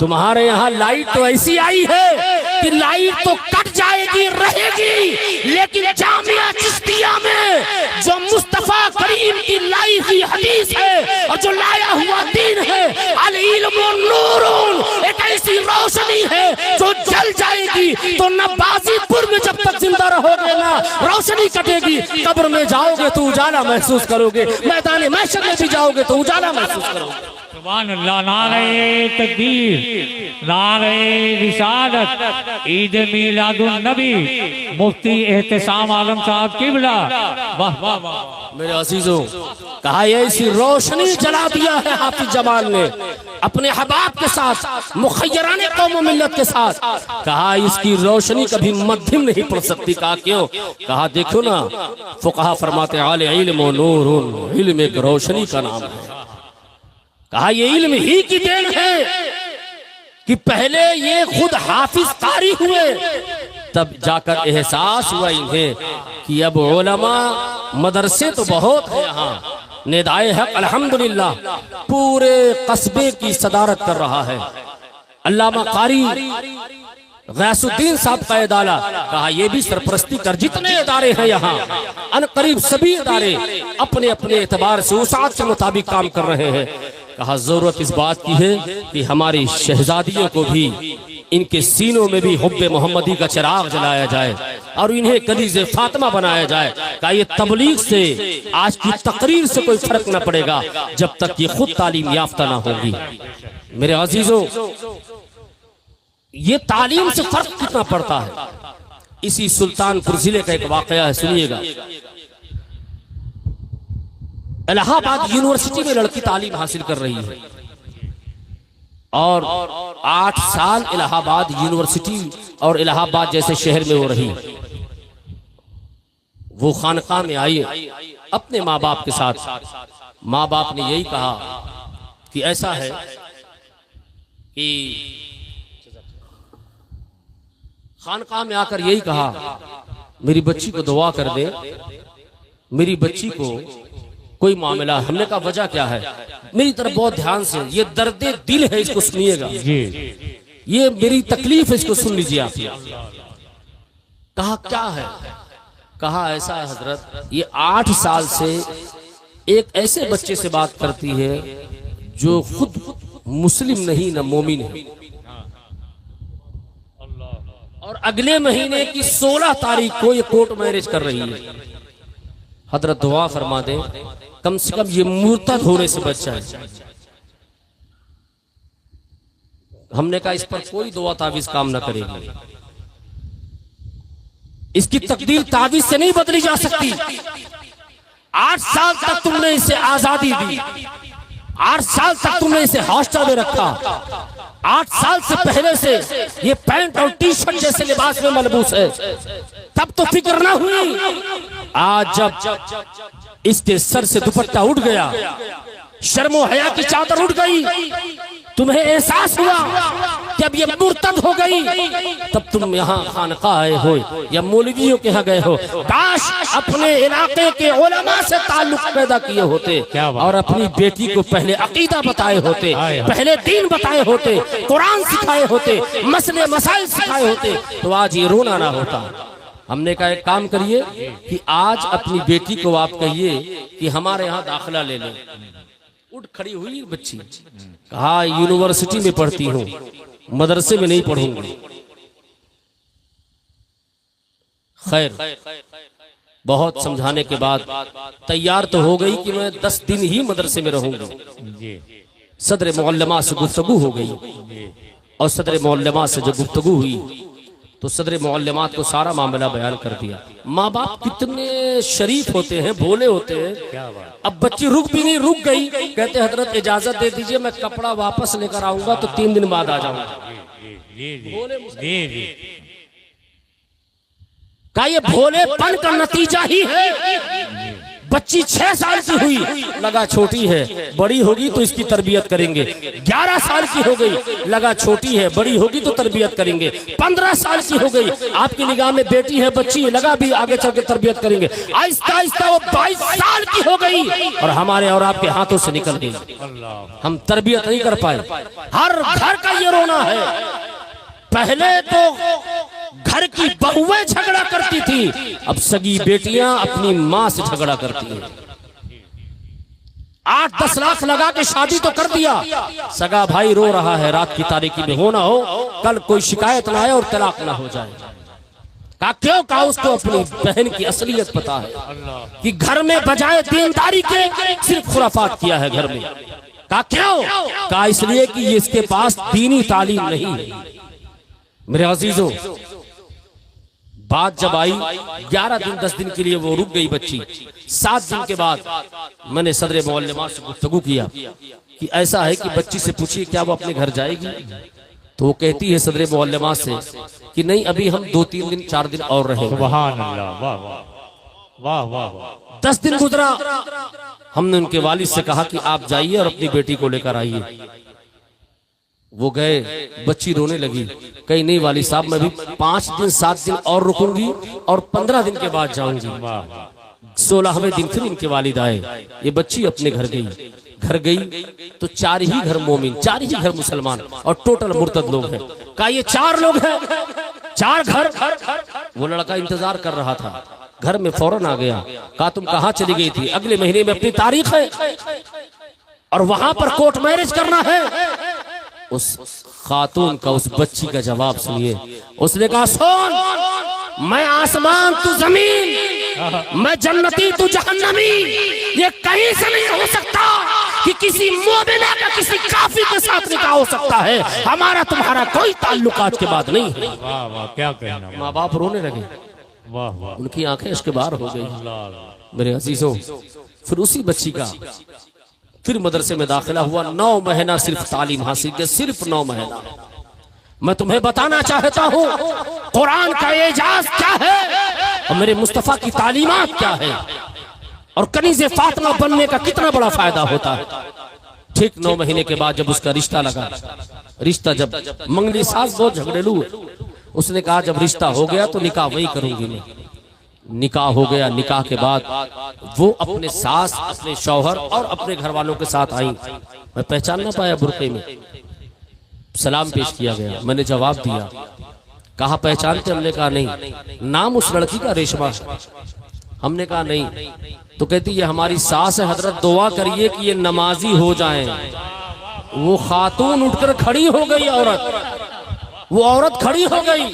तुम्हारे यहाँ लाइट तो ऐसी आई है कि लाइट तो कट जाएगी रहेगी, लेकिन जामिया चिश्तिया में जो मुस्तफा करीम की लाई हुई हदीस है और जो लाया हुआ दीन है, अल इल्मु नूरुन, एक ऐसी रोशनी है जो जल जाएगी तो नवाजीपुर में जब तक जिंदा रहोगे ना रोशनी कटेगी। कब्र में जाओगे तो उजाला महसूस करोगे, मैदान महशर में भी जाओगे तो उजाला महसूस करोगे। सुभान अल्लाह। नारे तकबीर, नारे रिसालत, ईद मीलादुन नबी, मुफ्ती एहतसाम आलम साहब किबला। वाह वाह वाह। मेरे अजीजों, कहा ये ऐसी रोशनी जला दिया है हाफिज जमाल ने अपने हबाब के साथ, मुखय्यराने कौम मिल्लत के साथ। कहा इसकी रोशनी कभी मध्यम नहीं पड़ सकती। कहा क्यों? कहा देखो ना, फुकहा फरमाते आले इल्म नूरुन, इल्म एक रोशनी का नाम है। कहा ये इल्म ही की देन है कि पहले ये खुद हाफिज कारी हुए, तब जाकर एहसास हुआ इन्हें कि अब उलमा मदरसे तो बहुत है यहाँ। निदाए हक अल्हम्दुलिल्लाह पूरे कस्बे की सदारत कर रहा है अल्लामा कारी गैसुद्दीन साहब का इदारा। कहा ये भी सरपरस्ती कर जितने इदारे हैं यहाँ, अनकरीब सभी इदारे अपने अपने एतबार से उसात के मुताबिक काम कर रहे हैं। कहा जरूरत इस बात की है कि हमारी शहजादियों को भी इनके सीनों में भी हुब्बे मोहम्मदी का चिराग जलाया जाए और इन्हें कलीज़े फातिमा बनाया जाए। कहा ये तबलीग से, आज की तकरीर से कोई फर्क न पड़ेगा जब तक ये खुद तालीम याफ्ता ना होगी। मेरे अजीजों, ये तालीम से फर्क कितना पड़ता है। इसी सुल्तानपुर जिले का एक वाकया है, सुनिएगा। इलाहाबाद यूनिवर्सिटी में लड़की तालीम हासिल कर रही है और 8 साल इलाहाबाद यूनिवर्सिटी और इलाहाबाद जैसे शहर में हो रही। वो खानकाह में आई अपने माँ बाप के साथ। माँ बाप ने यही कहा कि ऐसा है कि खानकाह में आकर यही कहा मेरी बच्ची को दुआ कर दे, मेरी बच्ची को कोई मामला। हमने कहा वजह क्या है? मेरी तरफ बहुत ध्यान से, ये दर्दे दिल है, इसको सुनिएगा, ये मेरी तकलीफ है, इसको सुन लीजिए आप। कहा क्या है? कहा ऐसा है हजरत, ये 8 साल से एक ऐसे बच्चे से बात करती है जो खुद मुस्लिम नहीं न मोमिन है, और अगले महीने की 16 तारीख को ये कोर्ट मैरिज कर रही है। हजरत दुआ फरमा दे कम से कम ये मुर्तद होने से बच जाए। हमने कहा इस पर कोई दुआ तावीज काम ना करेगी, इसकी तकदीर तावीज से नहीं बदली जा सकती। 8 साल तक तुमने इसे आजादी दी, 8 साल तक तुमने इसे हॉस्टल में रखा, 8 साल से पहले से ये पैंट और टी शर्ट जैसे लिबास में मलबूस है, तब तो फिक्र ना हुई। आज जब इसके सर से दुपट्टा उठ गया, शर्मो हया की चादर उठ गई, तुम्हें एहसास हुआ कि अब ये मुर्तद हो गई, तब तुम यहाँ खानकाह आए हो या मौलवियों के यहाँ गए हो। काश अपने इलाके के उलमा से ताल्लुक पैदा किए होते और अपनी बेटी को पहले अकीदा बताए होते, पहले दीन बताए होते, कुरान सिखाए होते, मसले मसाइल सिखाए होते, तो आज ये रोना ना होता। हमने कहा एक काम करिए कि आज अपनी बेटी को आप कहिए कि हमारे यहाँ दाखिला ले लो। उठ खड़ी हुई बच्ची, कहा यूनिवर्सिटी में पढ़ती हूँ, मदरसे में नहीं पढ़ूंगी। खैर बहुत समझाने के बाद तैयार तो हो गई कि मैं 10 दिन ही मदरसे में रहूंगी। सदर मोअल्लमा से गुफ्तगू हो गई और सदर मोअल्लमा से जब गुफ्तगू हुई तो सदर मोअल्लमात को सारा मामला बयान कर दिया। माँ बाप कितने शरीफ होते हैं, भोले होते हैं। अब बच्ची रुक भी नहीं, रुक गई। कहते हजरत इजाजत दे दीजिए, मैं कपड़ा वापस लेकर आऊंगा तो 3 दिन बाद आ जाऊंगा। क्या ये भोलेपन का नतीजा ही है? बच्ची 6 साल की हुई, लगा छोटी है, बड़ी होगी तो इसकी तरबियत करेंगे। 11 साल की हो गई, लगा छोटी है, बड़ी होगी तो तरबियत करेंगे। 15 साल की हो गई, आपकी निगाह में बेटी है, बच्ची, लगा भी आगे चल के तरबियत करेंगे। आहिस्ता आहिस्ता वो 22 साल की हो गई और हमारे और आपके हाथों से निकल गई। हम तरबियत नहीं कर पाए। हर घर का ये रोना है। पहले तो घर की बहुएं झगड़ा करती थी, अब सगी बेटियां अपनी मां से झगड़ा करती हैं। 8-10 लाख लगा के शादी तो कर दिया, सगा भाई रो रहा है रात की तारीकी में, हो ना हो कल कोई शिकायत ना आए और तलाक ना हो जाए। कहा क्यों? कहा उसको अपनी बहन की असलियत पता है कि घर में बजाय दीनदारी के सिर्फ खुराफात किया है घर में। कहा क्यों? कहा इसलिए कि ये इसके पास दीनी तालीम नहीं है। मेरे अजीजों, बात जब आई 11 दिन 10 दिन के लिए वो रुक गई बच्ची। 7 दिन के बाद मैंने सदर मोअल्लिमा से गुफ्तगू किया कि ऐसा है कि बच्ची से पूछिए क्या वो अपने घर जाएगी। तो वो कहती है सदर मोअल्लिमा से कि नहीं, अभी हम 2-3 दिन 4 दिन और रहेंगे। सुभान अल्लाह, वाह वाह वाह वाह। 10 दिन गुजरा, हमने उनके वालिद से कहा कि आप जाइए और अपनी बेटी को लेकर आइए। वो गए, बच्ची रोने लगी। कहीं नहीं वालिद साहब, मैं भी 5 दिन 7 दिन और रुकूंगी और 15 दिन के बाद जाऊंगी। 16वें दिन फिर इनके वालिद आए, ये बच्ची अपने घर गई। घर गई तो 4 ही घर मोमिन, 4 ही घर मुसलमान और टोटल मुर्तद लोग हैं। कहा ये 4 लोग हैं, 4 घर। वो लड़का इंतजार कर रहा था, घर में फौरन आ गया। कहा तुम कहाँ चली गई थी? अगले महीने में अपनी तारीख है और वहां पर कोर्ट मैरिज करना है। उस खातून का, उस बच्ची का जवाब सुनिए। उसने कहा सुन, मैं आसमान तू जमीन, मैं जन्नती तू जहन्नमी, ये कहीं से नहीं हो सकता कि किसी मोमिना का किसी काफिर के साथ निकाह हो सकता है। हमारा तुम्हारा कोई ताल्लुक आज के बाद नहीं है। वाह वाह, क्या कहना। माँ बाप रोने लगे, वाह वाह, उनकी आंखें इसके बाहर हो गई। मेरे अजीजों, फिर उसी बच्ची का फिर मदरसे में दाखिला हुआ। 9 महीना सिर्फ तालीम हासिल की, सिर्फ 9 महीना। मैं तुम्हें बताना चाहता हूँ कुरान का एजाज क्या है और मेरे मुस्तफा की तालीमात क्या है और कनीज़े फातिमा बनने का कितना बड़ा फायदा होता है। ठीक 9 महीने के बाद जब उसका रिश्ता लगा, रिश्ता जब मंगली सास बहुत झगड़ेलू, उसने कहा जब रिश्ता हो गया तो निकाह वही करूंगी मैं। निकाह हो गया। निकाह के बाद वो अपने सास, अपने शौहर और अपने घर वालों के साथ आई। मैं पहचान ना पाया बुरके में। सलाम पेश किया गया, मैंने जवाब दिया। कहा पहचानते? हमने कहा नहीं। नाम उस लड़की का रेशमा? हमने कहा नहीं। तो कहती ये हमारी सास है, हजरत दुआ करिए कि ये नमाजी हो जाएं। वो खातून उठकर खड़ी हो गई, वो औरत खड़ी हो गई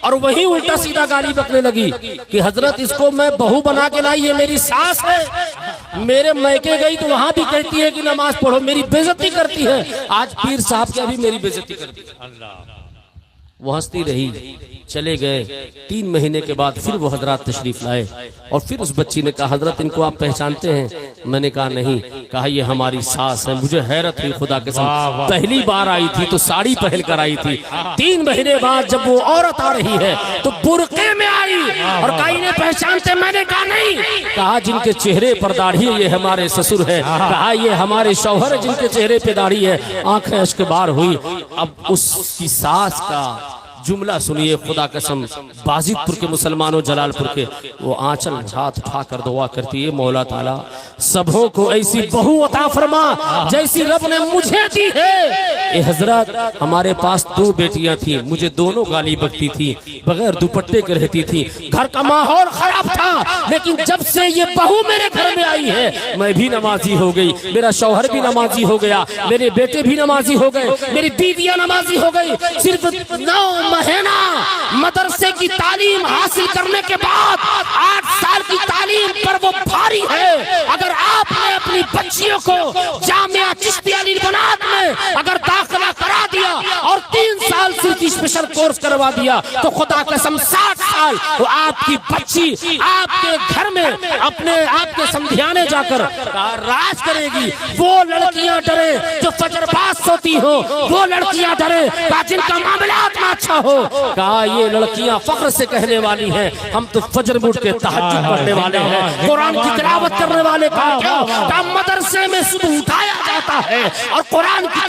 और वही उल्टा सीधा गाली बकने लगी कि हजरत इसको मैं बहू बना के लाई, ये मेरी सास है। मेरे मैके गई तो वहां भी कहती है कि नमाज पढ़ो, मेरी बेइज्जती करती है। आज पीर साहब की भी मेरी बेइज्जती करती है। वो हंसती रही, चले गए। 3 महीने के बाद फिर वो हजरत तशरीफ लाए और फिर उस बच्ची ने कहा हजरत इनको आप पहचानते हैं? मैंने कहा नहीं। कहा ये हमारी सास है। मुझे हैरत हुई, खुदा के साथ पहली बार आई थी तो साड़ी पहन कर आई थी। 3 महीने बाद जब वो औरत आ रही है तो बुरके में आई और कहा इन्हें पहचानते? मैंने कहा नहीं। कहा जिनके चेहरे पर दाढ़ी है ये हमारे ससुर है। कहा ये हमारे शौहर है जिनके चेहरे पे दाढ़ी है। आंखें अश्क बार हुई। अब उसकी सास का जुमला सुनिए, खुदा कसम, बाजिदपुर के मुसलमानों, जलालपुर के, वो आंचल हाथ उठाकर दुआ करती है मौला ताला सबों को ऐसी बहू अता फरमा जैसी रब ने मुझे दी है। ए हजरत, हमारे पास 2 बेटियां थी, मुझे दोनों गाली बकती थी, बगैर दुपट्टे के रहती थी, घर का माहौल खराब था। लेकिन जब से ये बहू मेरे घर में आई है मैं भी नमाजी हो गई, मेरा शौहर भी नमाजी हो गया, मेरे बेटे भी नमाजी हो गए, मेरी बीवियां नमाजी हो गई। सिर्फ 9 महीना मदरसे की तालीम हासिल करने के बाद 8 साल की तालीम पर वो भारी है। अगर आपने अपनी बच्चियों को जामिया चिश्तिया अली बनात में अगर दाखिला करा दिया और 3 साल सिर्फ स्पेशल कोर्स करवा दिया तो खुदा कसम 60 साल वो आपकी बच्ची आपके घर में अपने आपके समधियाने जाकर राज करेगी। वो लड़कियां डरे जो फजरबाज सोती हो, वो लड़कियां डरे जिनका मामलात में अच्छा हो। कहा ये लड़कियां फख्र से कहने वाली हैं हम तो फजर में उठ के तहज्जुद पढ़ने वाले हैं, कुरान की तिलावत करने वाले। का मदरसे में सुबह उठाया जाता है और कुरान की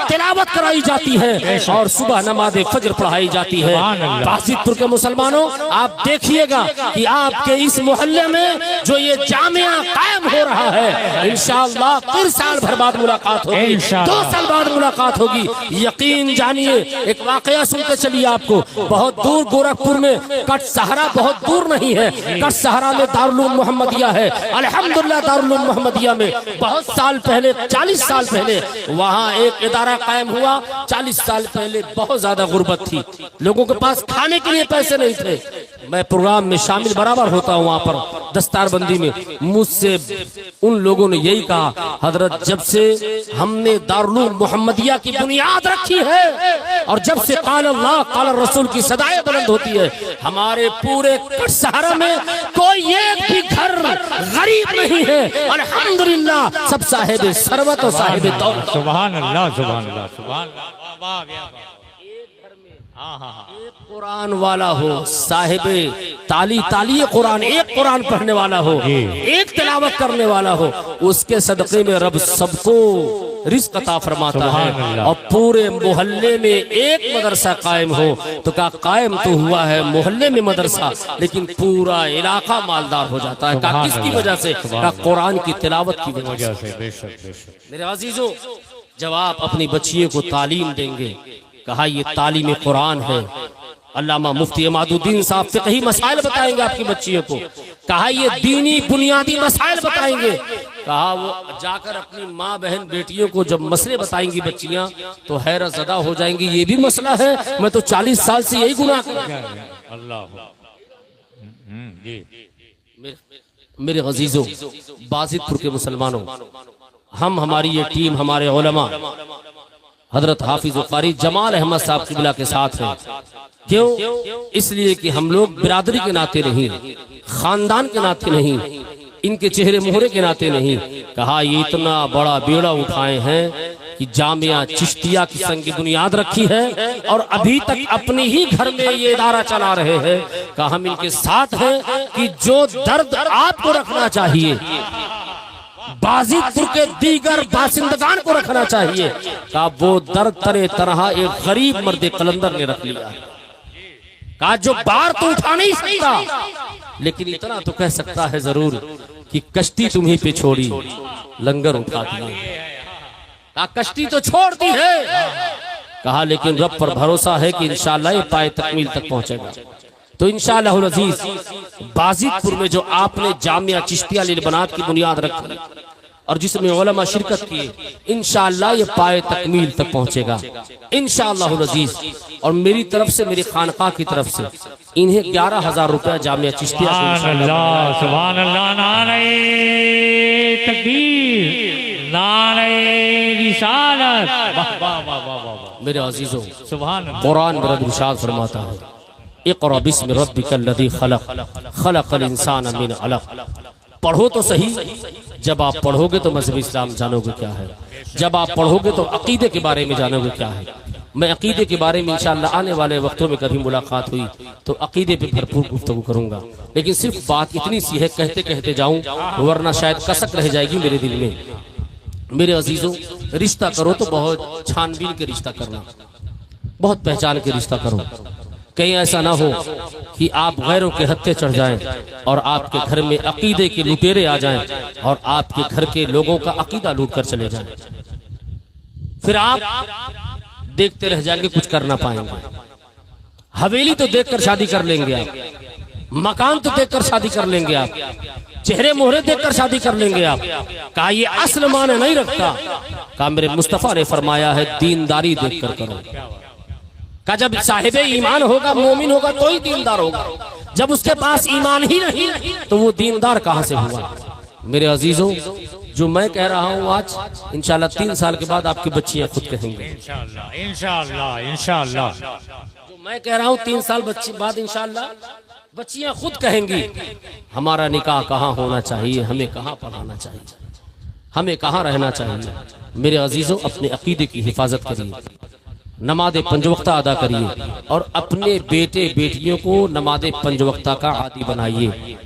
तिलावत कराई जाती है और सुबह नमाज फजर पढ़ाई जाती है। सुभान अल्लाह। बाजितपुर के मुसलमानों, आप देखिएगा कि आपके इस मोहल्ले में जो ये जामिया कायम हो रहा है, इंशाअल्लाह 3 साल भर बाद मुलाकात होगी, इंशाअल्लाह। 2 साल बाद मुलाकात होगी। यकीन जानिए, एक वाकया सुनते चलिए आपको। बहुत दूर गोरखपुर में कटसहरा बहुत दूर नहीं है, कटसहरा में दारुल उलूम मोहम्मदिया है। अल्हम्दुलिल्लाह दारुल उलूम मोहम्मदिया में बहुत साल पहले, 40 साल पहले वहाँ एक इदारा कायम हुआ। 40 साल पहले बहुत ज्यादा गुर्बत थी, लोगों के पास खाने के लिए पैसे नहीं थे। मैं प्रोग्राम में शामिल बराबर होता हूँ वहाँ पर दस्तारबंदी में। मुझसे उन लोगों ने यही कहा, हजरत जब से हमने दारुल उलूम मोहम्मदिया की बुनियाद रखी है और जब से काल अल्लाह काल रसूल की सदाएं बुलंद होती है, हमारे पूरे कटसहरा में कोई एक भी घर गरीब नहीं है। अल्हम्दुलिल्लाह सब साहिब सरवत और साहिब दौलत। सुभान अल्लाह, सुभान अल्लाह, सुभान अल्लाह। वाह, वाह, वाह। हाँ, हाँ, हाँ। एक कुरान वाला हो, साहिबे ताली कुरान, एक कुरान पढ़ने वाला हो, एक तिलावत करने वाला हो, उसके सदक़े में रब सबको रिज़्क़ अता फरमाता है। और पूरे मोहल्ले में एक मदरसा कायम हो तो क्या कायम तो हुआ है मोहल्ले में मदरसा, लेकिन पूरा इलाका मालदार हो जाता है। क्या किसकी वजह से? क्या कुरान की तिलावत की वजह से। बेशक, बेशक। मेरे अजीजों, जब आप अपनी बच्चियों को तालीम देंगे, कहा ये तालीम कुरान है। अल्लामा मुफ्ती इमादुद्दीन साहब फिक़ही मसाइल बताएंगे आपकी बच्चियों को। कहा ये दीनी बुनियादी मसाइल बताएंगे। कहा वो जाकर अपनी माँ बहन बेटियों को जब मसले बताएंगी बच्चियां तो हैरत ज़दा हो जाएंगी, ये भी मसला है, मैं तो 40 साल से यही गुनाह कर रहा हूं। अल्लाह। मेरे अजीजों, बाजितपुर के मुसलमानों, हम हमारी ये टीम हमारे उलमा हजरत हाफिज कारी जमाल अहमद साहब किबला के साथ हैं। क्यों? इसलिए कि हम लोग बिरादरी के नाते नहीं, खानदान के नाते नहीं, इनके चेहरे मोहरे के नाते नहीं। कहा ये इतना बड़ा बेड़ा उठाए हैं कि जामिया चिश्तिया की संग बुनियाद रखी है और अभी तक अपने ही घर में ये इदारा चला रहे हैं। कहा हम इनके साथ हैं कि जो दर्द आपको रखना चाहिए बाजितपुर के दीगर बासिंदगान को रखना चाहिए, का वो दर्द तरे तरह एक गरीब मर्द कलंदर ने रख लिया। कहा जो बार तो उठा नहीं सकता, लेकिन इतना तो कह सकता है जरूर कि कश्ती तुम्ही पे छोड़ी लंगर उठा दिया। कहा कश्ती तो छोड़ दी है, कहा लेकिन रब पर भरोसा है कि इंशाअल्लाह ये पाए तकमील तक पहुंचेगा। तो इंशाअल्लाह अज़ीज बाजितपुर में जो आपने जामिया चिश्तिया लिल बनात की बुनियाद रखी और जिसमें उलमा शिरकत की, इंशाअल्लाह ये पाए तकमील तक पहुंचेगा इंशाअल्लाह अज़ीज। और मेरी तरफ से, मेरी खानका की तरफ से इन्हें 11,000 रुपया जामिया चिश्तिया। सुभान अल्लाह, सुभान अल्लाह। नारे तकबीर, नारे रिसालत। वाह वाह वाह वाह वाह। मेरे अजीजों, सुभान अल्लाह। कुरान में रब इरशाद फरमाता है, इक़रा बिस्मि रब्बिकल लज़ी खलक़, खलक़ल इंसान मिन अलक़। पढ़ो तो सही, जब आप पढ़ोगे तो मज़हब इस्लाम जानोगे क्या है, जब आप पढ़ोगे तो अकीदे के बारे में जानोगे क्या है। मैं अकीदे के बारे में इंशाअल्लाह आने वाले वक्तों में कभी मुलाकात हुई तो अकीदे पे भरपूर गुफ्तगू करूंगा, लेकिन सिर्फ बात इतनी सी है, कहते कहते जाऊं वरना शायद कसक रह जाएगी मेरे दिल में। मेरे अजीजों, रिश्ता करो तो बहुत छानबीन के रिश्ता करना, बहुत पहचान के रिश्ता करो। कहीं ऐसा ना हो कि आप गैरों के हत्थे चढ़ जाएं और आपके घर में अकीदे के लुटेरे आ जाएं और आपके घर के लोगों का अकीदा लूट कर चले जाएं, फिर आप देखते रह जाएंगे, कुछ कर ना पाएंगे। हवेली तो देखकर शादी कर लेंगे आप, मकान तो देखकर शादी कर लेंगे आप, चेहरे मोहरे देखकर शादी कर लेंगे आप। कहा ये असल माने नहीं रखता। कहा मेरे मुस्तफा ने फरमाया है दीनदारी देखकर करो। कहा जब साहिबे ईमान होगा, मोमिन होगा तो ही दीनदार होगा, जब उसके पास ईमान ही नहीं तो वो दीनदार कहां से हुआ। मेरे अजीजों, जो मैं कह रहा हूं आज इंशाअल्लाह 3 साल के बाद आपकी बच्चियां खुद कहेंगे। इंशाअल्लाह, इंशाअल्लाह, इंशाअल्लाह। जो मैं कह रहा हूं 3 साल बाद इंशाअल्लाह बच्चियां खुद कहेंगी हमारा निकाह कहाँ होना चाहिए, हमें कहाँ पढ़ाना चाहिए, हमें कहाँ रहना चाहिए। मेरे अजीजों, अपने अकीदे की हिफाजत करिए, नमाज़े 5 वक्ता अदा करिए और अपने बेटे बेटियों को नमाज़े 5 वक्ता का आदी बनाइए।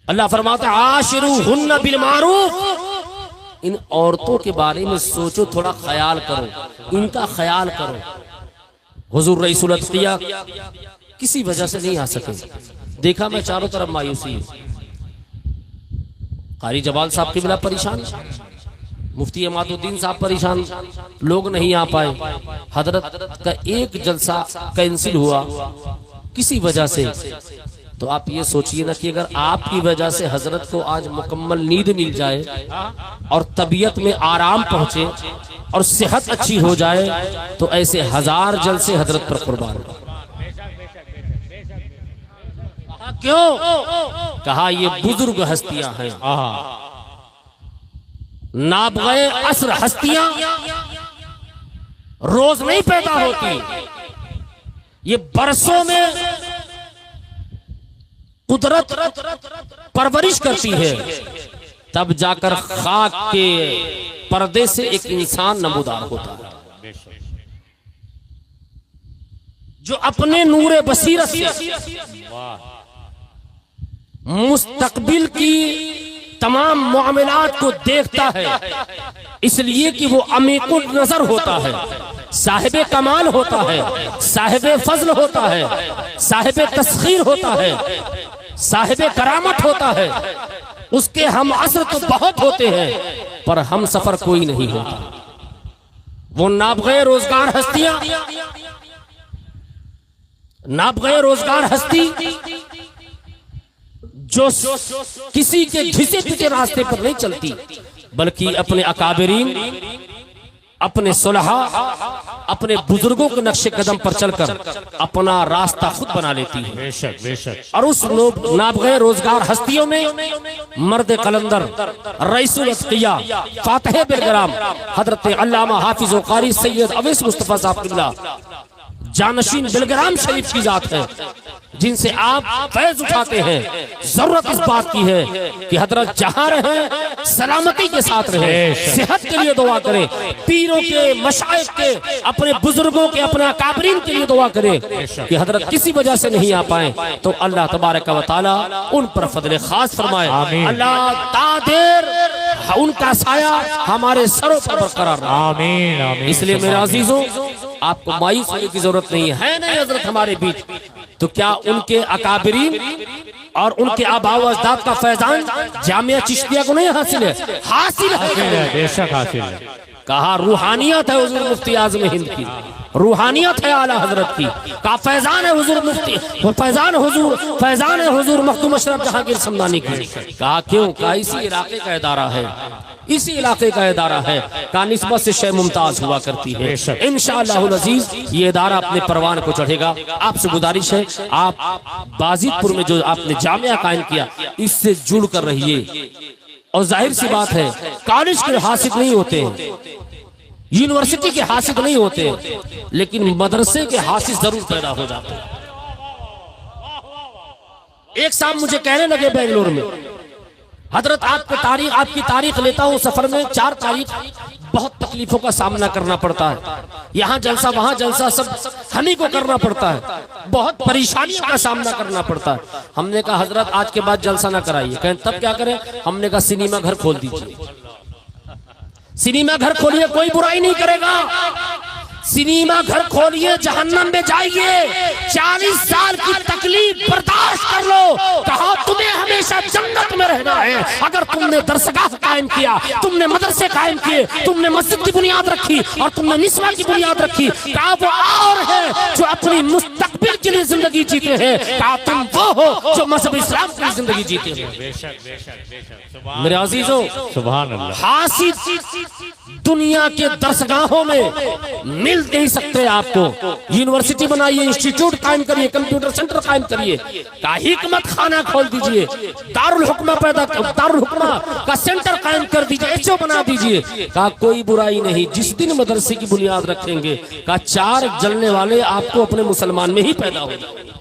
अल्लाह फरमाता है आशिरूहुन्ना बिल मारूफ। इन औरतों के बारे में सोचो, थोड़ा ख्याल करो, इनका ख्याल करो। हुजूर रईसुल अत्किया किसी वजह से नहीं आ सके। देखा मैं चारों तरफ मायूसी है। कारी जवाल साहब की बिला परेशान, मुफ्ती इमादुद्दीन साहब परेशान, लोग नहीं आ पाए। हजरत का एक जलसा कैंसिल हुआ किसी वजह से। तो आप ये सोचिए ना कि अगर आपकी वजह से हजरत को आज मुकम्मल नींद मिल जाए और तबीयत में आराम पहुंचे और सेहत अच्छी हो जाए तो ऐसे 1000 जलसे हजरत पर कुर्बान। क्यों? कहा ये बुजुर्ग हस्तियां हैं, नाबग़े असर हस्तियां रोज नहीं पैदा होती, ये बरसों में कुदरत परवरिश करती है, तब जाकर खाक के पर्दे से एक इंसान नमूदार होता है जो अपने नूरे बसीरत से मुस्तकबिल की तमाम मामलात को देखता है, इसलिए कि वो अमीकुल नजर होता है, साहिबे कमाल होता है, साहिबे फजल होता है, साहिबे तस्खीर होता है, साहिबे करामत होता है। उसके हम असर तो बहुत होते हैं पर हम सफर कोई नहीं होता। वो नाबग़े रोजगार हस्तियां, नाबग़े रोजगार हस्ती जो किसी के घिसे पिटे रास्ते पर नहीं चलती, बल्कि अपने अकाबरीन, अपने सुलहा, अपने बुजुर्गों के नक्शे कदम पर चलकर अपना रास्ता खुद बना लेती है। बेशक बेशक। और उस नाबग़े रोजगार हस्तियों में मर्द कलंदर, रईसुल अत्किया, फातिह बिलग्राम हजरत अल्लामा हाफिज व कारी सैयद अवैस मुस्तफा साहब किबला जानशीन बिलग्राम शरीफ की जात है, जिनसे आप फैज उठाते हैं। जरूरत इस बात की है कि हजरत जहां रहे सलामती के साथ रहे, सेहत के लिए दुआ करें, पीरों के, मशाइख के, अपने बुजुर्गों के, अपने अकाबरीन के लिए दुआ करें कि हजरत किसी वजह से नहीं आ पाए तो अल्लाह तबारक व तआला उन पर फजल खास फरमाए। अल्लाह तादेर उनका साया हमारे सरों पर बरकरार रहे। आमीन आमीन। इसलिए मेरे अजीजों, आपको मायूस होने की जरूरत नहीं है। नहीं हजरत हमारे बीच, तो क्या उनके अकाबरीन और उनके आबा व अजदाद का फैजान जामिया चिश्तिया को नहीं हासिल है? हासिल है, बेशक हासिल है। कहा रूहानियत है हुजूर मुफ्ती आज़म हिंद की, रूहानियत है आला हजरत की। कहा फैजान है हुजूर मुफ्ती, फैजान है हुजूर मखदूम अशरफ जहांगीर समदानी की। कहा क्यों? कहा इसी इलाके का इदारा है, इसी इलाके का इदारा है। का निस्बत से शय मुमताज हुआ करती है। इंशाअल्लाहुल अजीज ये इदारा अपने परवान को चढ़ेगा। आपसे गुजारिश है, आप बाजिदपुर में जो आपने जामिया कायम किया, इससे जुड़ कर रहिए। और जाहिर सी बात है, कॉलेज के हासिल नहीं होते हैं, यूनिवर्सिटी के हासिल नहीं होते, लेकिन मदरसे के हासिल जरूर पैदा हो जाते हैं। एक साहब मुझे कहने लगे बेंगलोर में, हजरत आपकी तारीख लेता हूँ, सफर में 4 तारीख बहुत तकलीफों का सामना करना पड़ता है, यहाँ जलसा वहाँ जलसा, सब हमी को करना पड़ता है, बहुत परेशानियों का सामना करना पड़ता है। हमने कहा हजरत आज के बाद जलसा ना कराइए। कहें तब क्या करें? हमने कहा सिनेमा घर खोल दीजिए, सिनेमा घर खोलिए, कोई बुराई नहीं करेगा। सिनेमा घर खोलिए, जहन्नम में जाइए, 40 साल की तकलीफ बर्दाश्त कर लो। कहा तुम्हें हमेशा जन्नत में रहना है अगर तुमने दरसगाह कायम किया, तुमने मदरसे कायम किए, तुमने मस्जिद की बुनियाद रखी और तुमने निस्वा की बुनियाद रखी। कहा वो और है जो अपनी मुस्तकबिल के लिए जिंदगी जीते हैं। कहा तुम वो हो जो मजहब इस्लाम की जिंदगी जीते हैं। मेरे अजीजों, सुभान अल्लाह, हासिल दुनिया के दरसगाहों में मिल नहीं सकते। आपको यूनिवर्सिटी बनाइए, इंस्टीट्यूट कायम करिए, कंप्यूटर सेंटर कायम करिए, का हिकमत खाना खोल दीजिए, दारुल हुक्मा का सेंटर कायम कर दीजिए, एचओ बना दीजिए। का कोई बुराई नहीं। जिस दिन मदरसे की बुनियाद रखेंगे, का 4 जलने वाले आपको अपने मुसलमान में ही पैदा हो जाएंगे।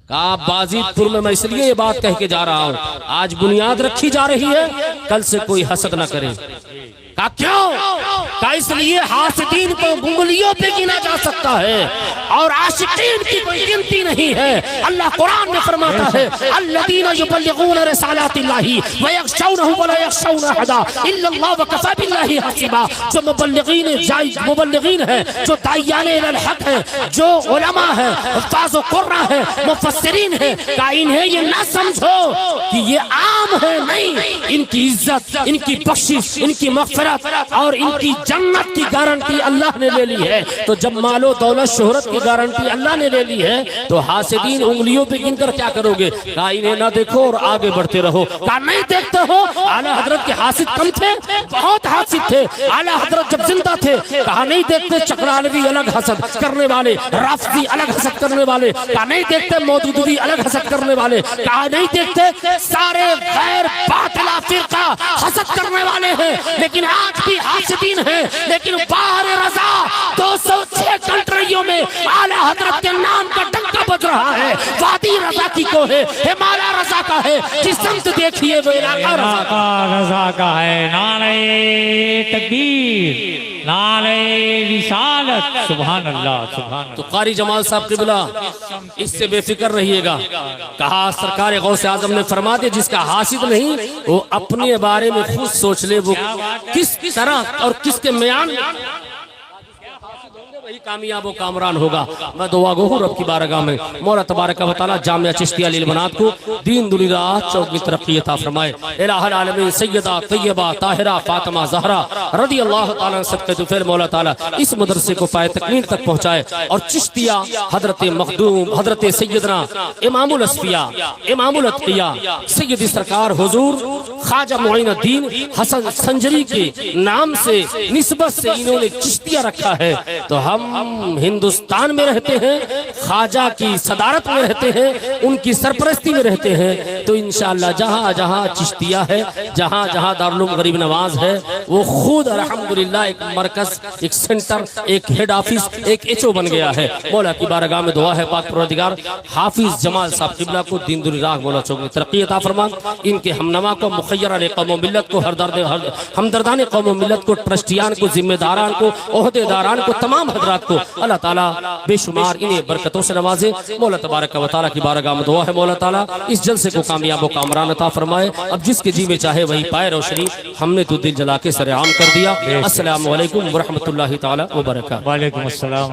का बाजिदपुर में मैं इसलिए ये बात कह के जा रहा हूँ, आज बुनियाद रखी जा रही है, कल से कोई हसद न करे। का क्यों? का इसलिए हासिदीन को उंगलियों पे गिना जा सकता है और आशिकीन की कोई गिनती नहीं है। अल्लाह कुरान में फरमाता है अल्लज़ीना युबल्लिगूना रिसालातिल्लाहि व यख्शौनहु व ला यख्शौना अहदा इल्लल्लाह व कफ़ा बिल्लाहि हसीबा। जो मुबल्लिगीन है, जो दाइयाने इलल हक है, जो उलमा है, हुफ़्फ़ाज़ कुर्रा है, मुफस्सिरीन है, का इन्हें ये ना समझो कि ये आम है, नहीं, इनकी इज्जत, इनकी बख्शिश, इनकी मग़फ़िरत और इनकी जन्नत की गारंटी अल्लाह ने ले ली है। तो जब मालो दौलत शोहरत की गारंटी अल्लाह ने ले ली है तो हासिदीन उंगलियों पे गिनकर क्या करोगे? कहा इन्हें ना देखो और आगे बढ़ते रहो। कहा नहीं देखते हो? आला हजरत के हासिद कम थे, बहुत हासिद थे। आला हजरत जब जिंदा थे कहा नहीं देखते चकरालवी अलग हसद करने वाले, राफजी अलग हसद करने वाले, कहा नहीं देखते मौदूदी अलग हसद करने वाले, कहा नहीं देखते सारे गैर बातिला फिरका हसद करने वाले हैं। लेकिन आज भी हासिदीन है, लेकिन बाहर रजा 206 कंट्रियों में आला हजरत के नाम का डंका बज रहा है। वादी रजा की को है, हिमालय रजा का है, जिस समत देखिए वो इलाका रजा का है। नारे तकबीर, नारे रिसालत, सुभान अल्लाह, सुभान अल्लाह। तो कारी जमाल साहब किबला इससे बेफिक्र रहिएगा। कहा सरकार गौसे आजम ने फरमा दिया जिसका हासिद नहीं वो अपने बारे में खुद सोच ले, वो किस तरह और किसके म्यान वही कामयाब व कामरान होगा। मैं दुआ गो हूँ रब की बारगाह में मौला तबारक व तआला जामिया चिश्तिया लिल बनात को दीन दुनिया चौक की तरक्की अता फरमाए। इलाहुल आलमीन सैयदा तैयबा ताहिरा फातिमा ज़हरा रज़ी अल्लाह तआला सदक़े तुफ़ैल मौला तआला इस मदरसे को पाए तकमील तक पहुँचाए और चिश्तिया हजरत मखदूम हजरत सैयदना इमामुल अस्फिया इमामुल अत्किया सैयदी सरकार हुजूर ख्वाजा मुईनुद्दीन हसन संजरी के नाम से निस्बत से इन्होंने चिश्तिया रखा है। तो हम हिंदुस्तान में रहते हैं, ख्वाजा की सदारत में रहते हैं, उनकी सरपरस्ती में रहते हैं। तो इंशाअल्लाह जहाँ जहाँ चिश्तिया है, जहाँ जहाँ दारुल उलूम गरीब नवाज है, वो खुद अल्हम्दुलिल्लाह एक मरकज, एक सेंटर, एक हेड ऑफिस, एक एचओ बन गया है। मौला की बारगाह में दुआ है पाक परवरदिगार हाफिज जमाल साहब किबला को दीन दुनिया मौला चौक में तरक्की अता फरमा। इनके हमनमा को मुखय्यर कौम मिल्लत को हमदर्दान कौम मिल्लत को ट्रस्टियान को जिम्मेदारान को ओहदेदारान को तमाम हजरात को अल्लाह ताला बेशुमार इन्हें बरकतों से नवाजे। मौला तबारक व तआला की बारगाह में दुआ है मौला ताला इस जलसे को कामयाब व कामरान अता फरमाए। अब जिसके जी में चाहे वही पाए रोशनी। हमने तो दिल जला के सरेआम कर दिया। अस्सलामु अलैकुम व रहमतुल्लाहि तआला व बरकातहू। वालेकुम अस्सलाम।